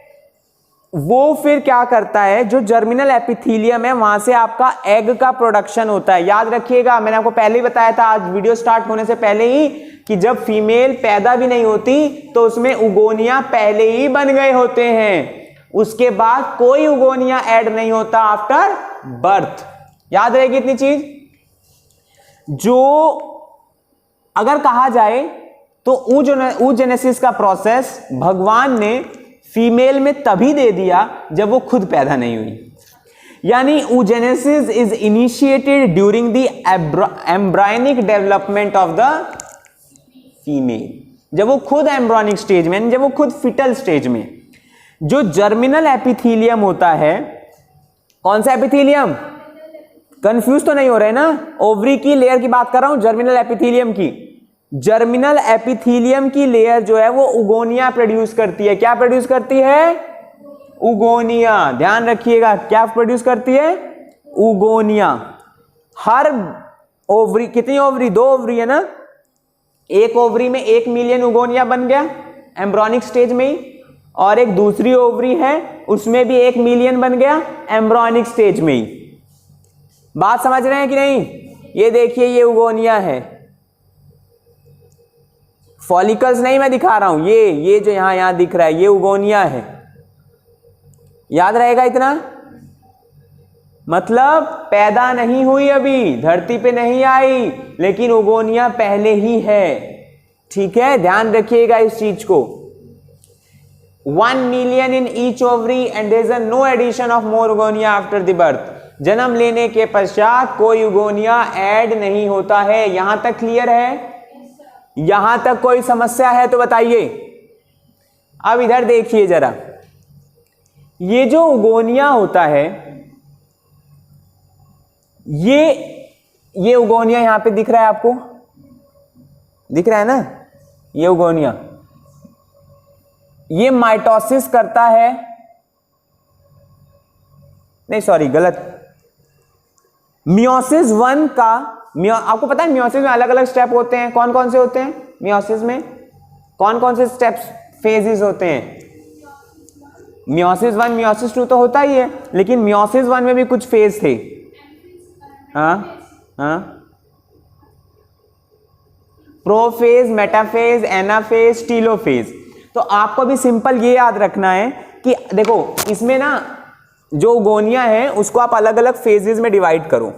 वो फिर क्या करता है, जो जर्मिनल एपिथेलियम है वहां से आपका एग का प्रोडक्शन होता है। याद रखिएगा, मैंने आपको पहले ही बताया था आज वीडियो स्टार्ट होने से पहले ही कि जब फीमेल पैदा भी नहीं होती तो उसमें उगोनिया पहले ही बन गए होते हैं, उसके बाद कोई उगोनिया ऐड नहीं होता आफ्टर बर्थ। याद रहेगी इतनी चीज। जो अगर कहा जाए तो oogenesis का प्रोसेस भगवान ने फीमेल में तभी दे दिया जब वो खुद पैदा नहीं हुई। यानी oogenesis is initiated during the embryonic development of the female, जब वो खुद एम्ब्रॉनिक स्टेज में, जब वो खुद फिटल स्टेज में। जो जर्मिनल एपिथेलियम होता है, कौन सा एपिथेलियम? कंफ्यूज तो नहीं हो रहे ना? ओवरी की लेयर की बात कर रहा हूं, जर्मिनल एपिथेलियम की। जर्मिनल एपिथेलियम की लेयर जो है वो उगोनिया प्रोड्यूस करती है। क्या प्रोड्यूस करती है? उगोनिया। ध्यान रखिएगा, क्या प्रोड्यूस करती है? उगोनिया। हर ओवरी, कितनी ओवरी? 2 ओवरी है ना। एक ओवरी में 1 मिलियन उगोनिया बन गया एम्ब्रॉनिक स्टेज में ही, और एक दूसरी ओवरी है उसमें भी 1 मिलियन बन गया एम्ब्रॉनिक स्टेज में ही। बात समझ रहे हैं कि नहीं? ये देखिए, ये उगोनिया है, फॉलिकल्स नहीं मैं दिखा रहा हूं, ये जो यहां दिख रहा है ये उगोनिया है। याद रहेगा इतना? मतलब पैदा नहीं हुई, अभी धरती पे नहीं आई, लेकिन उगोनिया पहले ही है। ठीक है, ध्यान रखिएगा इस चीज को। 1 million in each ovary and there is no addition of more oogonia after the birth. जन्म लेने के पश्चात कोई उगोनिया ऐड नहीं होता है। यहां तक क्लियर है? यहां तक कोई समस्या है तो बताइए। अब इधर देखिए जरा, ये जो उगोनिया होता है, ये उगोनिया यहां पे दिख रहा है आपको, दिख रहा है ना? ये उगोनिया, ये माइटोसिस करता है, नहीं सॉरी गलत, मियोसिस 1 का, आपको पता है मियोसिस में अलग अलग स्टेप होते हैं। कौन कौन से होते हैं मियोसिस में? कौन कौन से स्टेप्स, फेजेस होते हैं? मियोसिस 1, मियोसिस 2 तो होता ही है, लेकिन मियोसिस 1 में भी कुछ फेज थे। हाँ, प्रोफेज, मेटाफेज, एनाफेज, टीलोफेज। तो आपको भी सिंपल ये याद रखना है कि देखो इसमें ना जो उगोनिया है उसको आप अलग अलग फेजेस में डिवाइड करो।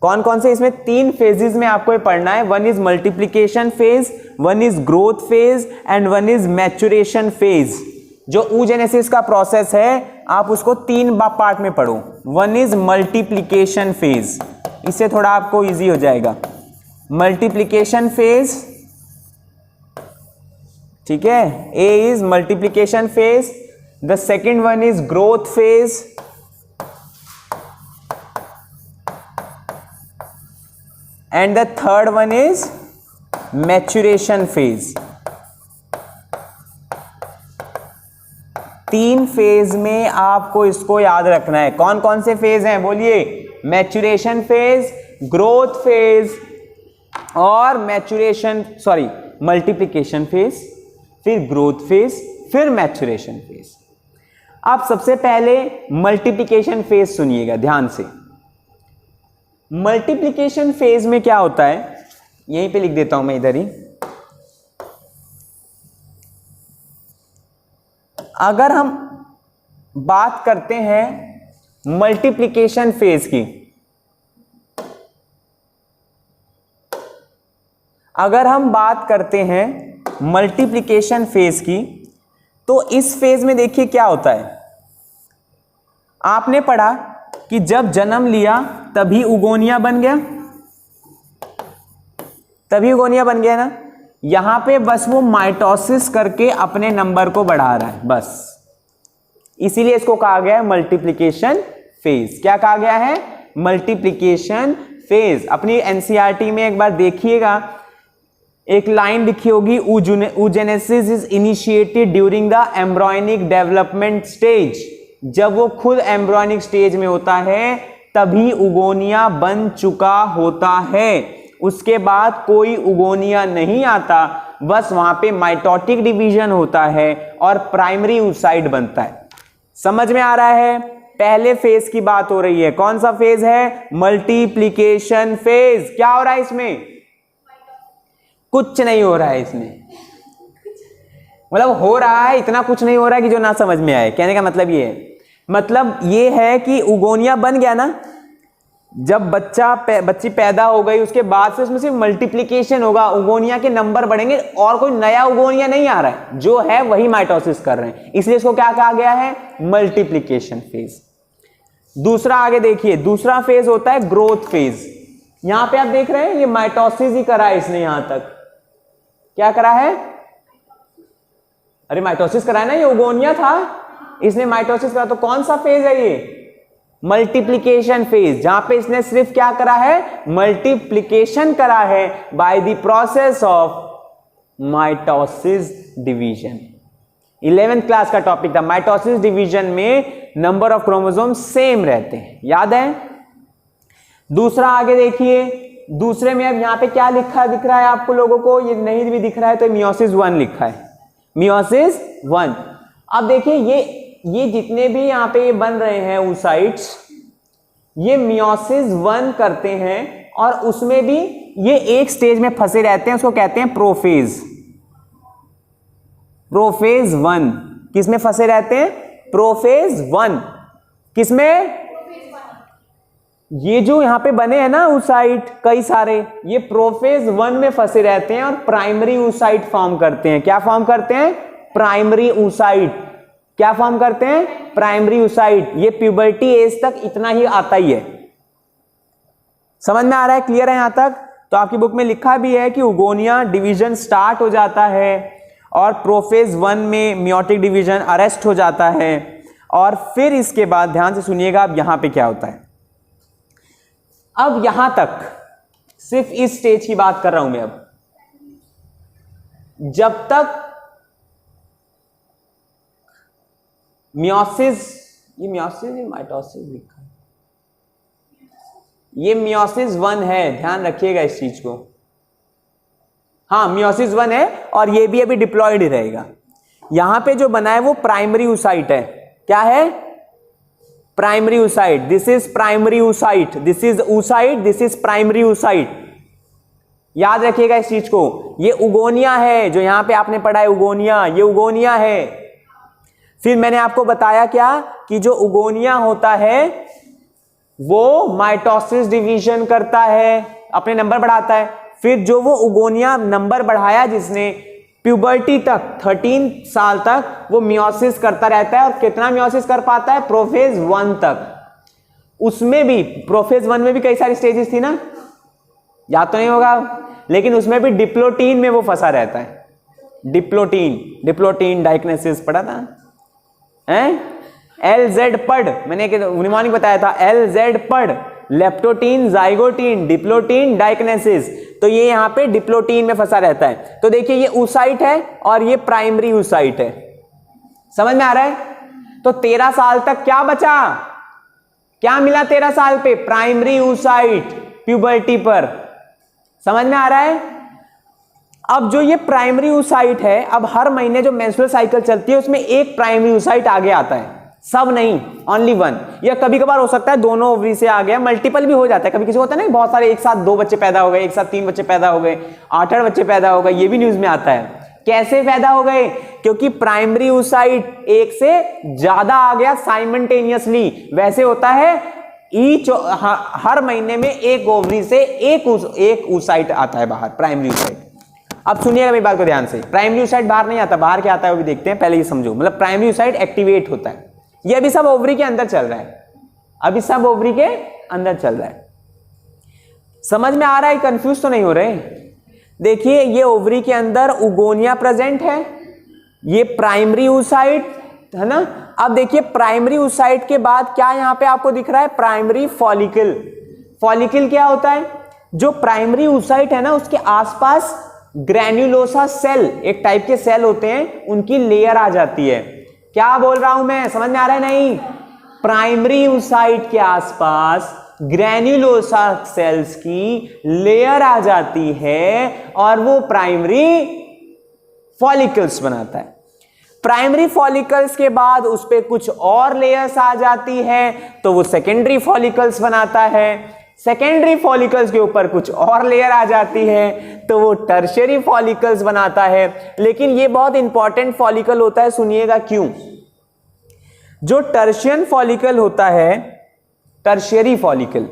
कौन कौन से? इसमें 3 फेजेस में आपको ये पढ़ना है। 1 is multiplication phase, 1 is growth phase and 1 is maturation phase. जो oogenesis का प्रोसेस है आप उसको 3 पार्ट में पढ़ो। 1 इज मल्टीप्लीकेशन फेज, इससे थोड़ा आपको इजी हो जाएगा। मल्टीप्लीकेशन फेज, ठीक है, A is multiplication phase, the second one is growth phase, and the third one is maturation phase। 3 phase में आपको इसको याद रखना है। कौन कौन से फेज हैं बोलिए? मैच्यूरेशन फेज, ग्रोथ फेज और मल्टीप्लिकेशन फेज, फिर ग्रोथ फेज, फिर मैच्यूरेशन फेज। आप सबसे पहले मल्टीप्लिकेशन फेज सुनिएगा ध्यान से। मल्टीप्लिकेशन फेज में क्या होता है, यहीं पे लिख देता हूं मैं इधर ही। अगर हम बात करते हैं मल्टीप्लिकेशन फेज की, अगर हम बात करते हैं मल्टीप्लिकेशन फेज की, तो इस फेज में देखिए क्या होता है। आपने पढ़ा कि जब जन्म लिया तभी उगोनिया बन गया, तभी उगोनिया बन गया ना। यहां पे बस वो माइटोसिस करके अपने नंबर को बढ़ा रहा है बस, इसीलिए इसको कहा गया है मल्टीप्लिकेशन फेज। क्या कहा गया है? Multiplication phase. अपनी एनसीईआरटी में एक बार देखिएगा, एक लाइन लिखी होगी, oogenesis is initiated during the embryonic development stage. जब वो खुद एम्ब्रॉयनिक स्टेज में होता है तभी उगोनिया बन चुका होता है, उसके बाद कोई उगोनिया नहीं आता, बस वहां पे माइटोटिक डिवीजन होता है और प्राइमरी oocyte बनता है। समझ में आ रहा है? पहले फेज की बात हो रही है। कौन सा फेज है? Multiplication phase. क्या हो रहा है इसमें? कुछ नहीं हो रहा है इसमें, मतलब हो रहा है, इतना कुछ नहीं हो रहा है कि जो ना समझ में आए। कहने का मतलब ये है, मतलब ये है कि उगोनिया बन गया ना, जब बच्ची पैदा हो गई उसके बाद से उसमें सिर्फ मल्टीप्लिकेशन होगा, उगोनिया के नंबर बढ़ेंगे और कोई नया उगोनिया नहीं आ रहा है, जो है वही माइटोसिस कर रहे हैं, इसलिए इसको क्या कहा गया है? Multiplication phase. दूसरा आगे देखिए, दूसरा फेज होता है ग्रोथ फेज। यहां पे आप देख रहे हैं ये माइटोसिस ही करा है इसने, यहां तक क्या करा है? अरे माइटोसिस करा है ना, ये उगोनिया था, इसने माइटोसिस करा। तो कौन सा फेज है ये? मल्टीप्लिकेशन फेज, जहां पे इसने सिर्फ क्या करा है? मल्टीप्लिकेशन करा है by the process of mitosis division. 11th class का टॉपिक था। माइटोसिस डिवीजन में नंबर ऑफ क्रोमोसोम सेम रहते हैं, याद है? दूसरा आगे देखिए, दूसरे में अब यहां पे क्या लिखा दिख रहा है आपको लोगों को? ये नहीं भी दिख रहा है तो मियोसिस 1 लिखा है, मियोसिस 1। अब देखिए ये जितने भी यहां पे बन रहे हैं oocytes, ये मियोसिस 1 करते हैं और उसमें भी ये एक स्टेज में फंसे रहते हैं, उसको कहते हैं प्रोफेज। प्रोफेज 1 किसमें फंसे रहते हैं? प्रोफेज 1 किसमें? ये जो यहां पे बने हैं ना oocyte कई सारे, ये प्रोफेज 1 में फंसे रहते हैं और प्राइमरी oocyte फॉर्म करते हैं। क्या फॉर्म करते हैं? Primary oocyte। क्या फॉर्म करते हैं? Primary oocyte। ये प्यूबर्टी एज तक इतना ही आता ही है। समझ में आ रहा है? क्लियर है यहां तक? तो आपकी बुक में लिखा भी है कि उगोनिया डिवीजन स्टार्ट हो जाता है और प्रोफेज 1 में मियोटिक डिवीजन अरेस्ट हो जाता है, और फिर इसके बाद ध्यान से सुनिएगा अब यहां पे क्या होता है। अब यहां तक सिर्फ इस स्टेज की बात कर रहा हूं मैं। अब जब तक मियोसिस, ये माइटोसिस लिखा है, ये मियोसिस 1 है, ध्यान रखिएगा इस चीज को। हाँ मियोसिस 1 है और ये भी अभी डिप्लॉयड ही रहेगा। यहां पे जो बना है वो प्राइमरी oocyte है। क्या है? Primary oocyte। This is primary oocyte, this is oocyte, this is primary oocyte। याद रखिएगा इस चीज को। ये उगोनिया है जो यहां पे आपने पढ़ा है, उगोनिया, ये उगोनिया है। फिर मैंने आपको बताया क्या कि जो उगोनिया होता है वो माइटोसिस डिवीजन करता है, अपने नंबर बढ़ाता है। फिर जो वो उगोनिया नंबर बढ़ाया जिसने, प्यूबर्टी तक 13 साल तक वो मियोसिस करता रहता है। और कितना मियोसिस कर पाता है? प्रोफेज 1 तक। उसमें भी प्रोफेज 1 में भी कई सारी स्टेजेस थी ना, याद तो नहीं होगा, लेकिन उसमें भी डिप्लोटीन में वो फंसा रहता है। डिप्लोटीन डाइकनेसिस पढ़ा था LZ पढ़, मैंने मॉर्निंग बताया था, LZ पढ़, लेप्टोटीन, जाइगोटीन, डिप्लोटीन, डाइकनेसिस। तो ये यहां पे डिप्लोटीन में फंसा रहता है। तो देखिए ये oocyte है और ये प्राइमरी oocyte है। समझ में आ रहा है? तो 13 साल तक क्या बचा? क्या मिला 13 साल पे? प्राइमरी oocyte प्यूबर्टी पर। समझ में आ रहा है? अब जो ये प्राइमरी oocyte है, अब हर महीने जो मेंस्ट्रुअल साइकिल चलती है उसमें एक प्राइमरी oocyte आगे आता है, सब नहीं, ओनली 1। या कभी कभार हो सकता है दोनों ओवरी से आ गया, मल्टीपल भी हो जाता है। कभी किसी को होता है ना बहुत सारे एक साथ 2 बच्चे पैदा हो गए, एक साथ 3 बच्चे पैदा हो गए, 8 बच्चे पैदा हो गए, ये भी न्यूज में आता है। कैसे पैदा हो गए? क्योंकि प्राइमरी oocyte एक से ज्यादा आ गया साइमल्टेनियसली। वैसे होता है हर महीने में एक ओवरी से एक oocyte आता है बाहर, प्राइमरी oocyte। अब सुनिएगा मेरी बात को ध्यान से। प्राइमरी oocyte बाहर नहीं आता, बाहर क्या आता है वो भी देखते हैं, पहले ये समझो। मतलब प्राइमरी oocyte एक्टिवेट होता है, ये अभी सब ओवरी के अंदर चल रहा है, अभी सब ओवरी के अंदर चल रहा है। समझ में आ रहा है? कंफ्यूज तो नहीं हो रहे? देखिए ये ओवरी के अंदर उगोनिया प्रेजेंट है, ये प्राइमरी oocyte है ना। अब देखिए प्राइमरी oocyte के बाद क्या यहां पे आपको दिख रहा है? Primary follicle. फॉलिकल क्या होता है? जो प्राइमरी oocyte है ना उसके आसपास ग्रैन्युलोसा सेल, एक टाइप के सेल होते हैं, उनकी लेयर आ जाती है। क्या बोल रहा हूं मैं? समझ में आ रहा है नहीं? प्राइमरी oocyte के आसपास ग्रैन्युलोसा सेल्स की लेयर आ जाती है और वो प्राइमरी फॉलिकल्स बनाता है। प्राइमरी फॉलिकल्स के बाद उस पे कुछ और लेयर्स आ जाती है तो वो सेकेंडरी फॉलिकल्स बनाता है। सेकेंडरी फॉलिकल्स के ऊपर कुछ और लेयर आ जाती है तो वो टर्शियरी फॉलिकल्स बनाता है। लेकिन ये बहुत इंपॉर्टेंट फॉलिकल होता है, सुनिएगा क्यों। जो टर्शियन फॉलिकल होता है, टर्शियरी फॉलिकल,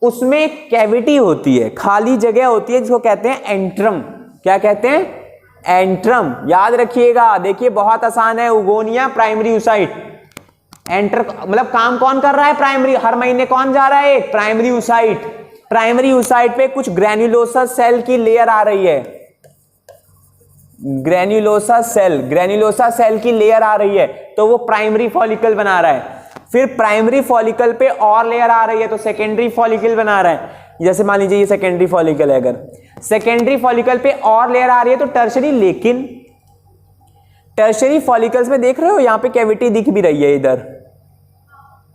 उसमें कैविटी होती है, खाली जगह होती है जिसको कहते हैं एंट्रम। क्या कहते हैं? एंट्रम। याद रखिएगा, देखिए बहुत आसान है। उगोनिया, प्राइमरी ऊसाइट, एंटर मतलब काम कौन कर रहा है? प्राइमरी। हर महीने कौन जा रहा है? एक प्राइमरी ऊसाइट। प्राइमरी ऊसाइट पे कुछ ग्रैन्युलोसा सेल की लेयर आ रही है, ग्रैन्युलोसा सेल की लेयर आ रही है तो वो प्राइमरी फॉलिकल बना रहा है। फिर प्राइमरी फॉलिकल पे और लेयर आ रही है तो सेकेंडरी फॉलिकल बना रहा है। जैसे मान लीजिए ये सेकेंडरी फॉलिकल है, अगर सेकेंडरी फॉलिकल पे और लेयर आ रही है तो टर्शरी। लेकिन टर्शरी फॉलिकल्स में देख रहे हो, यहां पे कैविटी दिख भी रही है, इधर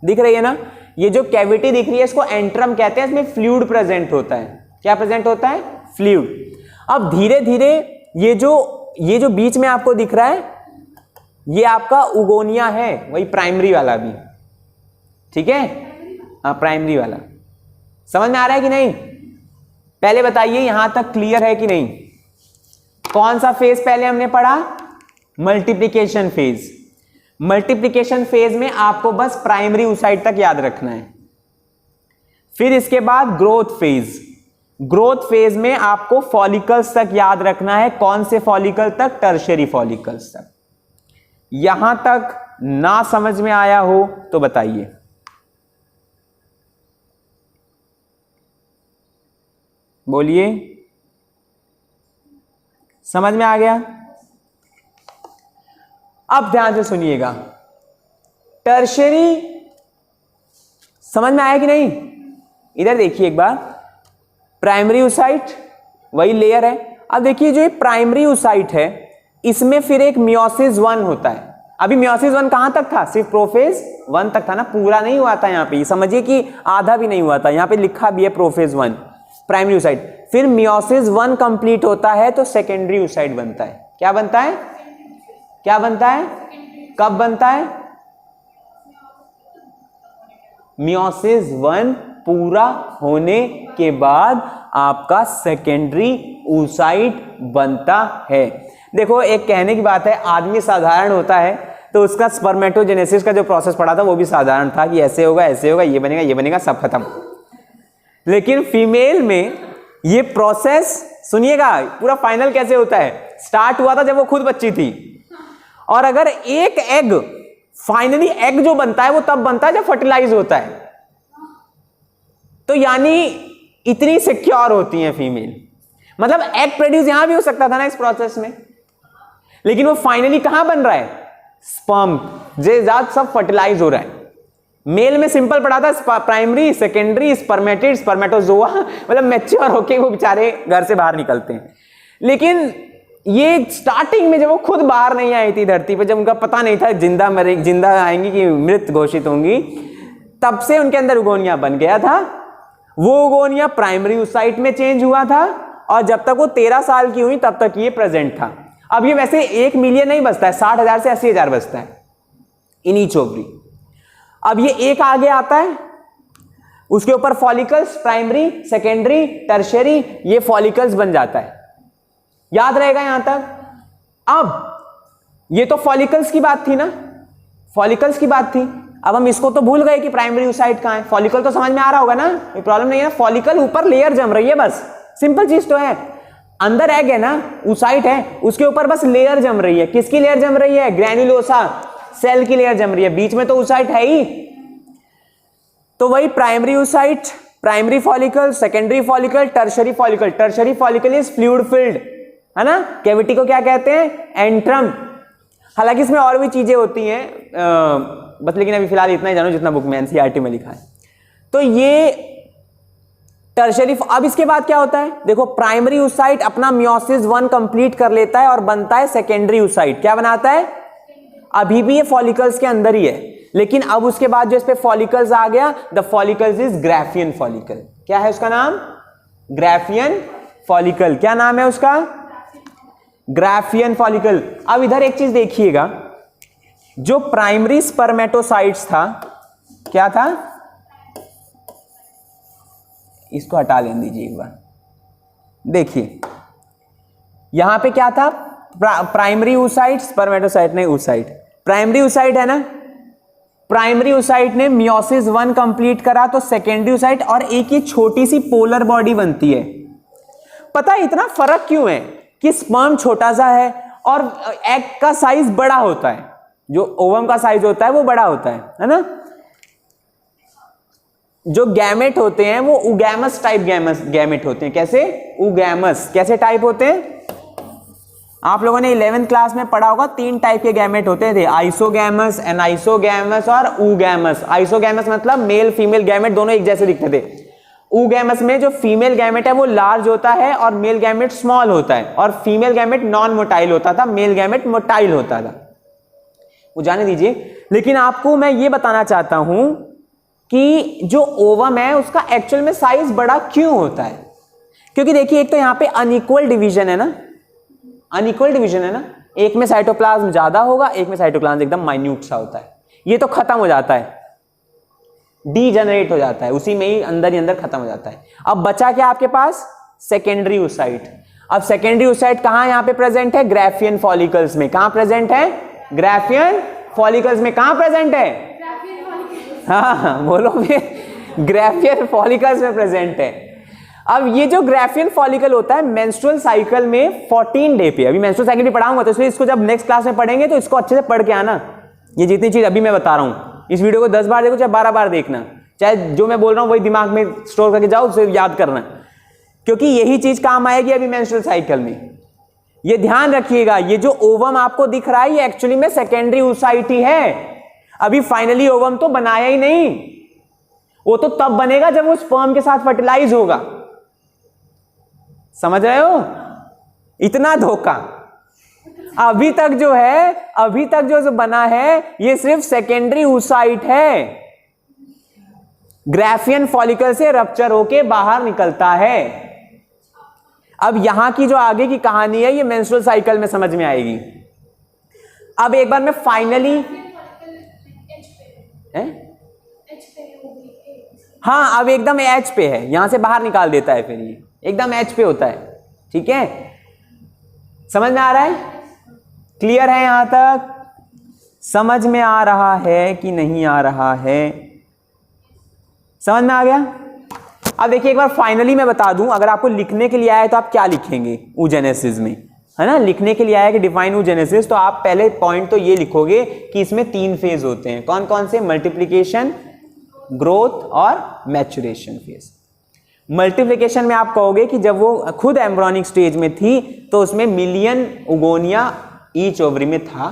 दिख रही है ना, ये जो कैविटी दिख रही है इसको एंट्रम कहते हैं। इसमें फ्लूइड प्रेजेंट होता है। क्या प्रेजेंट होता है? फ्लूइड। अब धीरे धीरे ये जो बीच में आपको दिख रहा है ये आपका उगोनिया है, वही प्राइमरी वाला भी, ठीक है? हाँ, प्राइमरी वाला। समझ में आ रहा है कि नहीं? पहले बताइए यहां तक क्लियर है कि नहीं? कौन सा फेज पहले हमने पढ़ा? Multiplication phase. मल्टीप्लिकेशन फेज में आपको बस प्राइमरी ऊसाइट तक याद रखना है। फिर इसके बाद ग्रोथ फेज। ग्रोथ फेज में आपको फॉलिकल्स तक याद रखना है। कौन से फॉलिकल तक? टर्शियरी फॉलिकल्स तक। यहां तक ना समझ में आया हो तो बताइए। बोलिए, समझ में आ गया? अब ध्यान से सुनिएगा, टर्शियरी समझ में आया कि नहीं? इधर देखिए एक बार, प्राइमरी ऊसाइट वही लेयर है। अब देखिए जो ये प्राइमरी ऊसाइट है इसमें फिर एक मियोसिस 1 होता है। अभी मियोसिस 1 कहां तक था? सिर्फ प्रोफेज 1 तक था ना, पूरा नहीं हुआ था। यहां पे समझिए कि आधा भी नहीं हुआ था, यहां पे लिखा भी है प्रोफेज 1 प्राइमरी ऊसाइट। फिर मियोसिस 1 कंप्लीट होता है तो सेकेंडरी ऊसाइट बनता है। क्या बनता है? क्या बनता है? कब बनता है? मियोसिस 1 पूरा होने के बाद आपका सेकेंडरी ऊसाइट बनता है। देखो एक कहने की बात है, आदमी साधारण होता है तो उसका स्पर्मेटोजेनेसिस का जो प्रोसेस पढ़ा था वो भी साधारण था कि ऐसे होगा, ऐसे होगा, ये बनेगा, सब खत्म। लेकिन फीमेल में ये प्रोसेस सुनिएगा पूरा फाइनल कैसे होता है। स्टार्ट हुआ था जब वो खुद बच्ची थी, और अगर एक एग, फाइनली एग जो बनता है वो तब बनता है जब फर्टिलाइज होता है। तो यानी इतनी सिक्योर होती है फीमेल, मतलब एग प्रोड्यूस यहां भी हो सकता था ना इस प्रोसेस में, लेकिन वो फाइनली कहां बन रहा है? स्पर्म जेजाद सब फर्टिलाइज हो रहा है। मेल में सिंपल पढ़ा था, प्राइमरी, सेकेंडरी, स्पर्मेटिड, स्पर्मेटोजोआ, मतलब मैच्योर होके वो बेचारे घर से बाहर निकलते हैं। लेकिन ये स्टार्टिंग में जब वो खुद बाहर नहीं आई थी धरती पे, जब उनका पता नहीं था जिंदा आएंगी कि मृत घोषित होंगी, तब से उनके अंदर उगोनिया बन गया था। वो उगोनिया प्राइमरी ऊसाइट में चेंज हुआ था और जब तक वो 13 साल की हुई तब तक ये प्रेजेंट था। अब ये वैसे 1 मिलियन नहीं बचता है, 60,000 से 80,000 बचता है इन ईच ओवरी। अब ये एक आगे आता है, उसके ऊपर फॉलिकल्स, प्राइमरी, सेकेंडरी, टर्शियरी, ये फॉलिकल्स बन जाता है। याद रहेगा यहां तक? अब ये तो फॉलिकल्स की बात थी ना, फॉलिकल्स की बात थी। अब हम इसको तो भूल गए कि प्राइमरी ऊसाइट कहां है। फॉलिकल तो समझ में आ रहा होगा ना, कोई प्रॉब्लम नहीं है। फॉलिकल ऊपर लेयर जम रही है, बस सिंपल चीज तो है। अंदर एग है ना, ऊसाइट है, उसके ऊपर बस लेयर जम रही है। किसकी लेयर जम रही है? ग्रैन्युलोसा सेल की लेयर जम रही है, बीच में तो ऊसाइट है ही। तो वही primary oocyte, primary follicle, secondary follicle, tertiary follicle. Tertiary follicle is fluid filled, है ना। कैविटी को क्या कहते हैं? एंट्रम। हालांकि इसमें और भी चीजें होती हैं, बस लेकिन अभी फिलहाल इतना ही जानो जितना बुक में एनसीईआरटी में लिखा है। तो ये टर्शियरी। अब इसके बाद क्या होता है? देखो प्राइमरी ऊसाइट अपना मियोसिस 1 कंप्लीट कर लेता है और बनता है सेकेंडरी ऊसाइट। क्या बनाता है? अभी भी ये फॉलिकल्स के अंदर ही है। लेकिन अब उसके बाद जो इस पे फॉलिकल्स आ गया, the follicles is Graafian follicle. क्या है उसका नाम? Graafian follicle. क्या नाम है उसका? Graafian follicle. अब इधर एक चीज देखिएगा, जो प्राइमरी स्पर्मेटोसाइट्स था, क्या था? इसको हटा लेने दीजिए एक बार। देखिए यहां पे क्या था? प्राइमरी oocyte, स्पर्मेटोसाइट नहीं oocyte, प्राइमरी oocyte है ना। प्राइमरी oocyte ने मियोसिस 1 कंप्लीट करा तो सेकेंडरी oocyte और एक ये छोटी सी पोलर बॉडी बनती है। पता है इतना फर्क क्यों है कि स्पर्म छोटा सा है और एग का साइज बड़ा होता है, जो ओवम का साइज होता है वो बड़ा होता है ना। जो गैमेट होते हैं वो उगैमस टाइप गैमेट होते हैं। कैसे? उगैमस। कैसे टाइप होते हैं? आप लोगों ने 11th क्लास में पढ़ा होगा, 3 टाइप के गैमेट होते थे, आइसोगैमस, एनाइसोगैमस और ऊगैमस। आइसोगैमस मतलब मेल फीमेल गैमेट दोनों एक जैसे दिखते थे। ऊगैमस में जो फीमेल गैमेट है वो लार्ज होता है और मेल गैमेट स्मॉल होता है, और फीमेल गैमेट नॉन मोटाइल होता था, मेल गैमेट मोटाइल होता था। वो जाने दीजिए, लेकिन आपको मैं ये बताना चाहता हूं कि जो ओवम है उसका एक्चुअल में साइज बड़ा क्यों होता है। क्योंकि देखिए एक तो यहां पे अनइक्वल डिवीजन है ना, अनइक्वल डिवीजन है ना। एक में साइटोप्लाज्म ज्यादा होगा, एक में साइटोप्लाज्म एकदम माइन्यूट सा होता है। ये तो खत्म हो जाता है, डीजेनरेट हो जाता है, उसी में ही अंदर खत्म हो जाता है। अब बचा क्या आपके पास? Secondary oocyte। अब सेकेंडरी oocyte कहां यहां पे प्रेजेंट है? ग्राफियन फॉलिकल्स में। कहां प्रेजेंट है? ग्राफियन फॉलिकल्स में। कहां प्रेजेंट है? हाँ बोलो फिर। ग्राफियन फॉलिकल्स में प्रेजेंट है। अब ये जो ग्राफियन फॉलिकल होता है मेंस्ट्रुअल साइकिल में 14 डे पे, अभी मेंस्ट्रुअल साइकिल भी पढ़ाऊंगा तो इसलिए इसको जब नेक्स्ट क्लास में पढ़ेंगे तो इसको अच्छे से पढ़ के आना। ये जितनी चीज अभी मैं बता रहा हूं, इस वीडियो को 10 बार देखो चाहे 12 बार देखना, चाहे जो मैं बोल रहा हूं वही दिमाग में स्टोर करके जाओ, उसे याद करना, क्योंकि यही चीज काम आएगी अभी मेंस्ट्रुअल साइकिल में। ये ध्यान रखिएगा, ये जो ओवम आपको दिख रहा है ये एक्चुअली में सेकेंडरी oocyte ही है। अभी फाइनली ओवम तो बनाया ही नहीं, वो तो तब बनेगा जब वो स्पर्म के साथ फर्टिलाइज होगा। समझ रहे हो? इतना धोखा। अभी तक जो है, अभी तक जो बना है ये सिर्फ सेकेंडरी oocyte है, ग्राफियन फॉलिकल से रप्चर होके बाहर निकलता है। अब यहां की जो आगे की कहानी है ये मेंस्ट्रुअल साइकिल में समझ में आएगी। अब एक बार मैं फाइनली हाँ, अब एकदम एच पे है, यहां से बाहर निकाल देता है, फिर ये एकदम एच पे होता है। ठीक है, समझ में आ रहा है? क्लियर है यहां तक? समझ में आ रहा है कि नहीं आ रहा है? समझ में आ गया? अब देखिए एक बार फाइनली मैं बता दूं, अगर आपको लिखने के लिए आया तो आप क्या लिखेंगे oogenesis में, है ना। लिखने के लिए आया कि डिफाइन oogenesis, तो आप पहले पॉइंट तो ये लिखोगे कि इसमें 3 फेज होते हैं। कौन कौन से? मल्टीप्लीकेशन, ग्रोथ और मैच्योरेशन फेज। मल्टीप्लिकेशन में आप कहोगे कि जब वो खुद एम्ब्रियोनिक स्टेज में थी तो उसमें मिलियन ओगोनिया ईच ओवरी में था,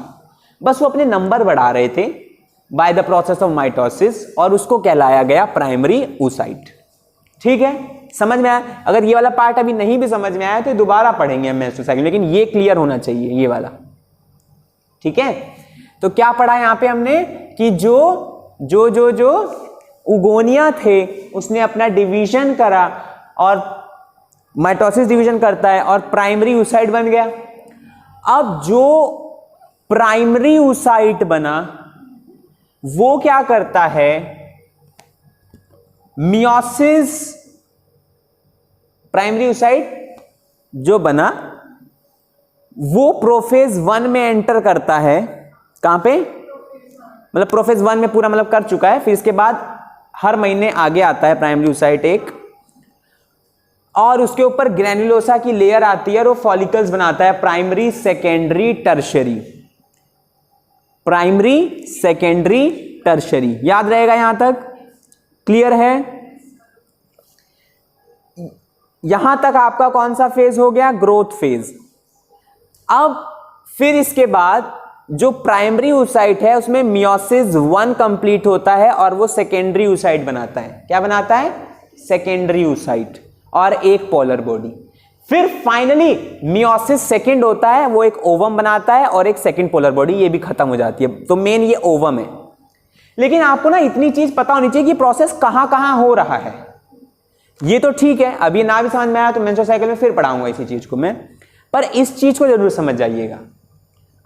बस वो अपने नंबर बढ़ा रहे थे bye the process of mitosis, और उसको कहलाया गया प्राइमरी oocyte। ठीक है, समझ में आया? अगर ये वाला पार्ट अभी नहीं भी समझ में आया तो दोबारा पढ़ेंगे हम मेंस्ट्रुअल साइकिल, लेकिन ये क्लियर होना चाहिए ये वाला। ठीक है, तो क्या पढ़ा यहां पे हमने कि जो उगोनिया थे उसने अपना डिवीजन करा, और माइटोसिस डिवीजन करता है और प्राइमरी oocyte बन गया। अब जो प्राइमरी oocyte बना वो क्या करता है? मियोसिस, प्राइमरी oocyte जो बना वो प्रोफेज 1 में एंटर करता है। कहां पे? मतलब प्रोफेज 1 में पूरा मतलब कर चुका है, फिर इसके बाद हर महीने आगे आता है प्राइमरी oocyte एक, और उसके ऊपर ग्रेन्युलोसा की लेयर आती है और वो फॉलिकल्स बनाता है, primary, secondary, tertiary. Primary, secondary, tertiary, याद रहेगा यहां तक? क्लियर है? यहां तक आपका कौन सा फेज हो गया? Growth phase. अब फिर इसके बाद जो प्राइमरी oocyte है उसमें मियोसिस 1 कंप्लीट होता है और वो सेकेंडरी oocyte बनाता है। क्या बनाता है? सेकेंडरी oocyte, और एक पोलर बॉडी। फिर फाइनली मियोसिस सेकेंड होता है, वो एक ओवम बनाता है और एक सेकेंड पोलर बॉडी, ये भी खत्म हो जाती है। तो मेन ये ओवम है। लेकिन आपको ना इतनी चीज पता होनी चाहिए कि प्रोसेस कहां कहां हो रहा है। ये तो ठीक है, अभी ना भी समझ में आया तो मेंस्ट्रुअल साइकिल में फिर पढ़ाऊंगा इसी चीज को मैं, पर इस चीज को जरूर समझ जाइएगा।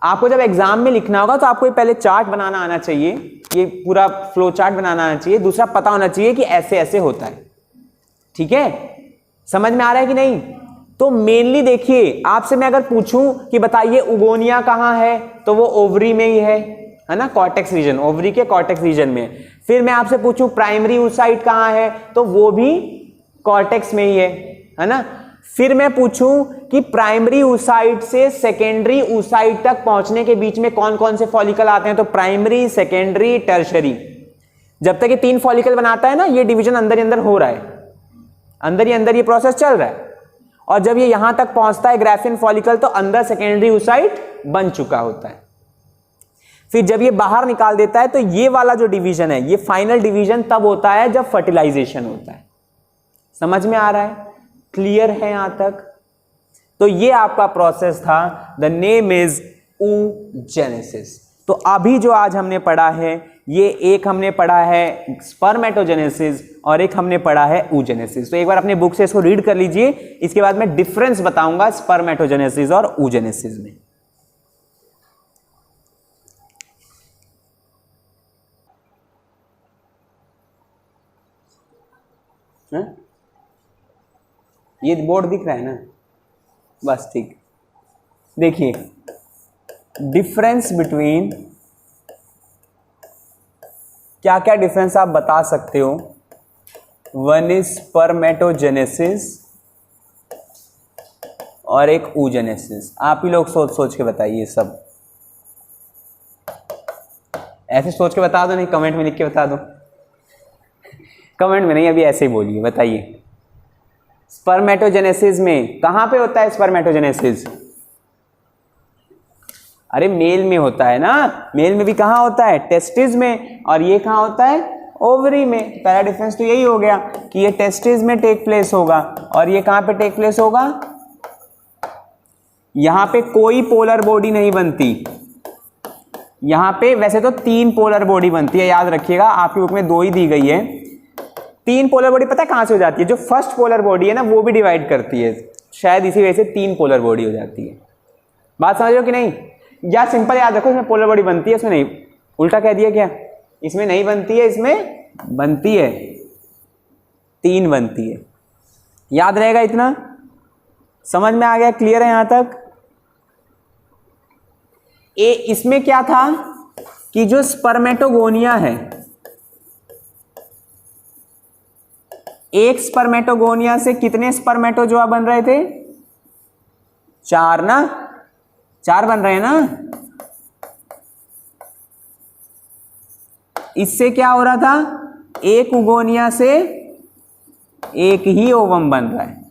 आपको जब एग्जाम में लिखना होगा तो आपको पहले चार्ट बनाना आना चाहिए, ये पूरा फ्लो चार्ट बनाना आना चाहिए, दूसरा पता होना चाहिए कि ऐसे ऐसे होता है। ठीक है, समझ में आ रहा है कि नहीं? तो मेनली देखिए, आपसे मैं अगर पूछूं कि बताइए उगोनिया कहां है, तो वो ओवरी में ही है ना, कॉर्टेक्स रीजन, ओवरी के कॉर्टेक्स रीजन में। फिर मैं आपसे पूछूं प्राइमरी oocyte कहां है, तो वो भी कॉर्टेक्स में ही है ना। फिर मैं पूछूं कि प्राइमरी oocyte से सेकेंडरी oocyte तक पहुंचने के बीच में कौन कौन से फॉलिकल आते हैं, तो प्राइमरी, सेकेंडरी, टर्शरी। जब तक ये 3 फॉलिकल बनाता है ना, ये डिवीजन अंदर ही अंदर हो रहा है, अंदर ही अंदर ये प्रोसेस चल रहा है। और जब ये यहां तक पहुंचता है ग्राफियन फॉलिकल, तो अंदर सेकेंडरी oocyte बन चुका होता है। फिर जब ये बाहर निकाल देता है, तो ये वाला जो डिवीजन है, ये फाइनल डिवीजन तब होता है जब फर्टिलाइजेशन होता है। समझ में आ रहा है? क्लियर है यहां तक? तो ये आपका प्रोसेस था, द नेम इज oogenesis। तो अभी जो आज हमने पढ़ा है, ये एक हमने पढ़ा है स्पर्मेटोजेनेसिस और एक हमने पढ़ा है oogenesis। तो एक बार अपने बुक से इसको रीड कर लीजिए, इसके बाद मैं डिफरेंस बताऊंगा स्पर्मेटोजेनेसिस और oogenesis में। ये बोर्ड दिख रहा है ना, बस ठीक। देखिए, डिफरेंस बिटवीन, क्या क्या डिफरेंस आप बता सकते हो? वन इज स्पर्मेटोजेनेसिस और एक oogenesis। आप ही लोग सोच सोच के बताइए, सब ऐसे सोच के बता दो, नहीं कमेंट में लिख के बता दो। कमेंट में नहीं, अभी ऐसे ही बोलिए, बताइए। स्पर्मेटोजेनेसिस में कहां पे होता है स्पर्मेटोजेनेसिस? अरे मेल में होता है ना, मेल में भी कहां होता है? टेस्टिस में। और ये कहां होता है? ओवरी में। पहला डिफरेंस तो यही हो गया कि ये टेस्टिस में टेक प्लेस होगा, और ये कहां पे टेक प्लेस होगा? यहां पे कोई पोलर बॉडी नहीं बनती, यहां पे वैसे तो 3 पोलर बॉडी बनती है, याद रखिएगा, आपकी बुक में 2 ही दी गई है। 3 पोलर बॉडी पता है कहां से हो जाती है? जो फर्स्ट पोलर बॉडी है ना, वो भी डिवाइड करती है, शायद इसी वजह से 3 पोलर बॉडी हो जाती है। बात समझ रहे हो कि नहीं? या सिंपल याद रखो, इसमें पोलर बॉडी बनती है, इसमें नहीं। उल्टा कह दिया क्या? इसमें नहीं बनती है, इसमें बनती है, 3 बनती है। याद रहेगा इतना? समझ में आ गया? क्लियर है यहां तक? इसमें क्या था कि जो स्पर्मेटोगोनिया है, एक स्पर्मेटोगोनिया से कितने स्पर्मेटोजोआ बन रहे थे? 4 ना, 4 बन रहे हैं ना। इससे क्या हो रहा था? एक उगोनिया से एक ही ओवम बन रहा है।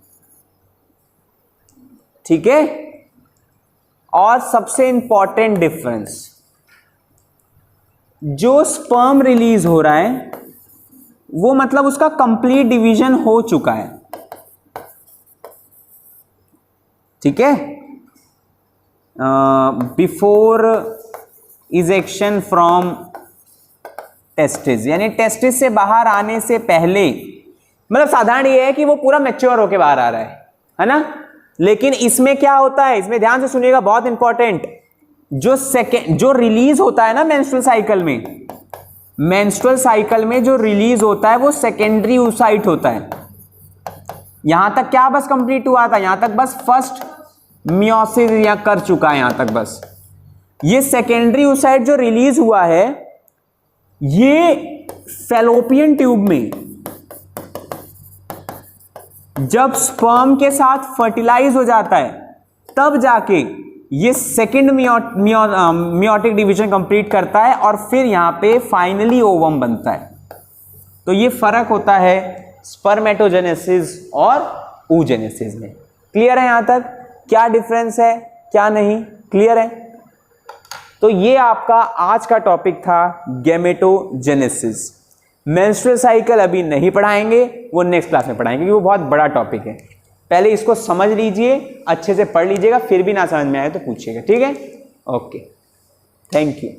ठीक है। और सबसे इंपॉर्टेंट डिफरेंस, जो स्पर्म रिलीज हो रहा है वो मतलब उसका कंप्लीट डिवीजन हो चुका है। ठीक है, बिफोर इजेक्शन फ्रॉम टेस्टिस, यानी टेस्टिस से बाहर आने से पहले, मतलब साधारण ये है कि वो पूरा मैच्योर होके बाहर आ रहा है ना। लेकिन इसमें क्या होता है, इसमें ध्यान से सुनिएगा, बहुत इंपॉर्टेंट, जो रिलीज होता है ना मेंस्ट्रुअल साइकिल में, मेंस्ट्रुअल साइकिल में जो रिलीज होता है वो सेकेंडरी oocyte होता है। यहां तक क्या बस कंप्लीट हुआ था, यहां तक बस फर्स्ट मियोसिस या कर चुका है, यहां तक बस। ये सेकेंडरी oocyte जो रिलीज हुआ है, ये फैलोपियन ट्यूब में जब स्पर्म के साथ फर्टिलाइज हो जाता है, तब जाके ये सेकेंड मियोटिक डिवीजन कंप्लीट करता है और फिर यहां पे फाइनली ओवम बनता है। तो ये फर्क होता है स्पर्मेटोजेनेसिस और oogenesis में। क्लियर है यहां तक? क्या डिफरेंस है, क्या नहीं? क्लियर है? तो ये आपका आज का टॉपिक था गैमेटोजेनेसिस। मेंस्ट्रुअल साइकिल अभी नहीं पढ़ाएंगे, वो नेक्स्ट क्लास में पढ़ाएंगे, क्योंकि वो बहुत बड़ा टॉपिक है। पहले इसको समझ लीजिए, अच्छे से पढ़ लीजिएगा, फिर भी ना समझ में आए तो पूछिएगा। ठीक है? Okay, thank you.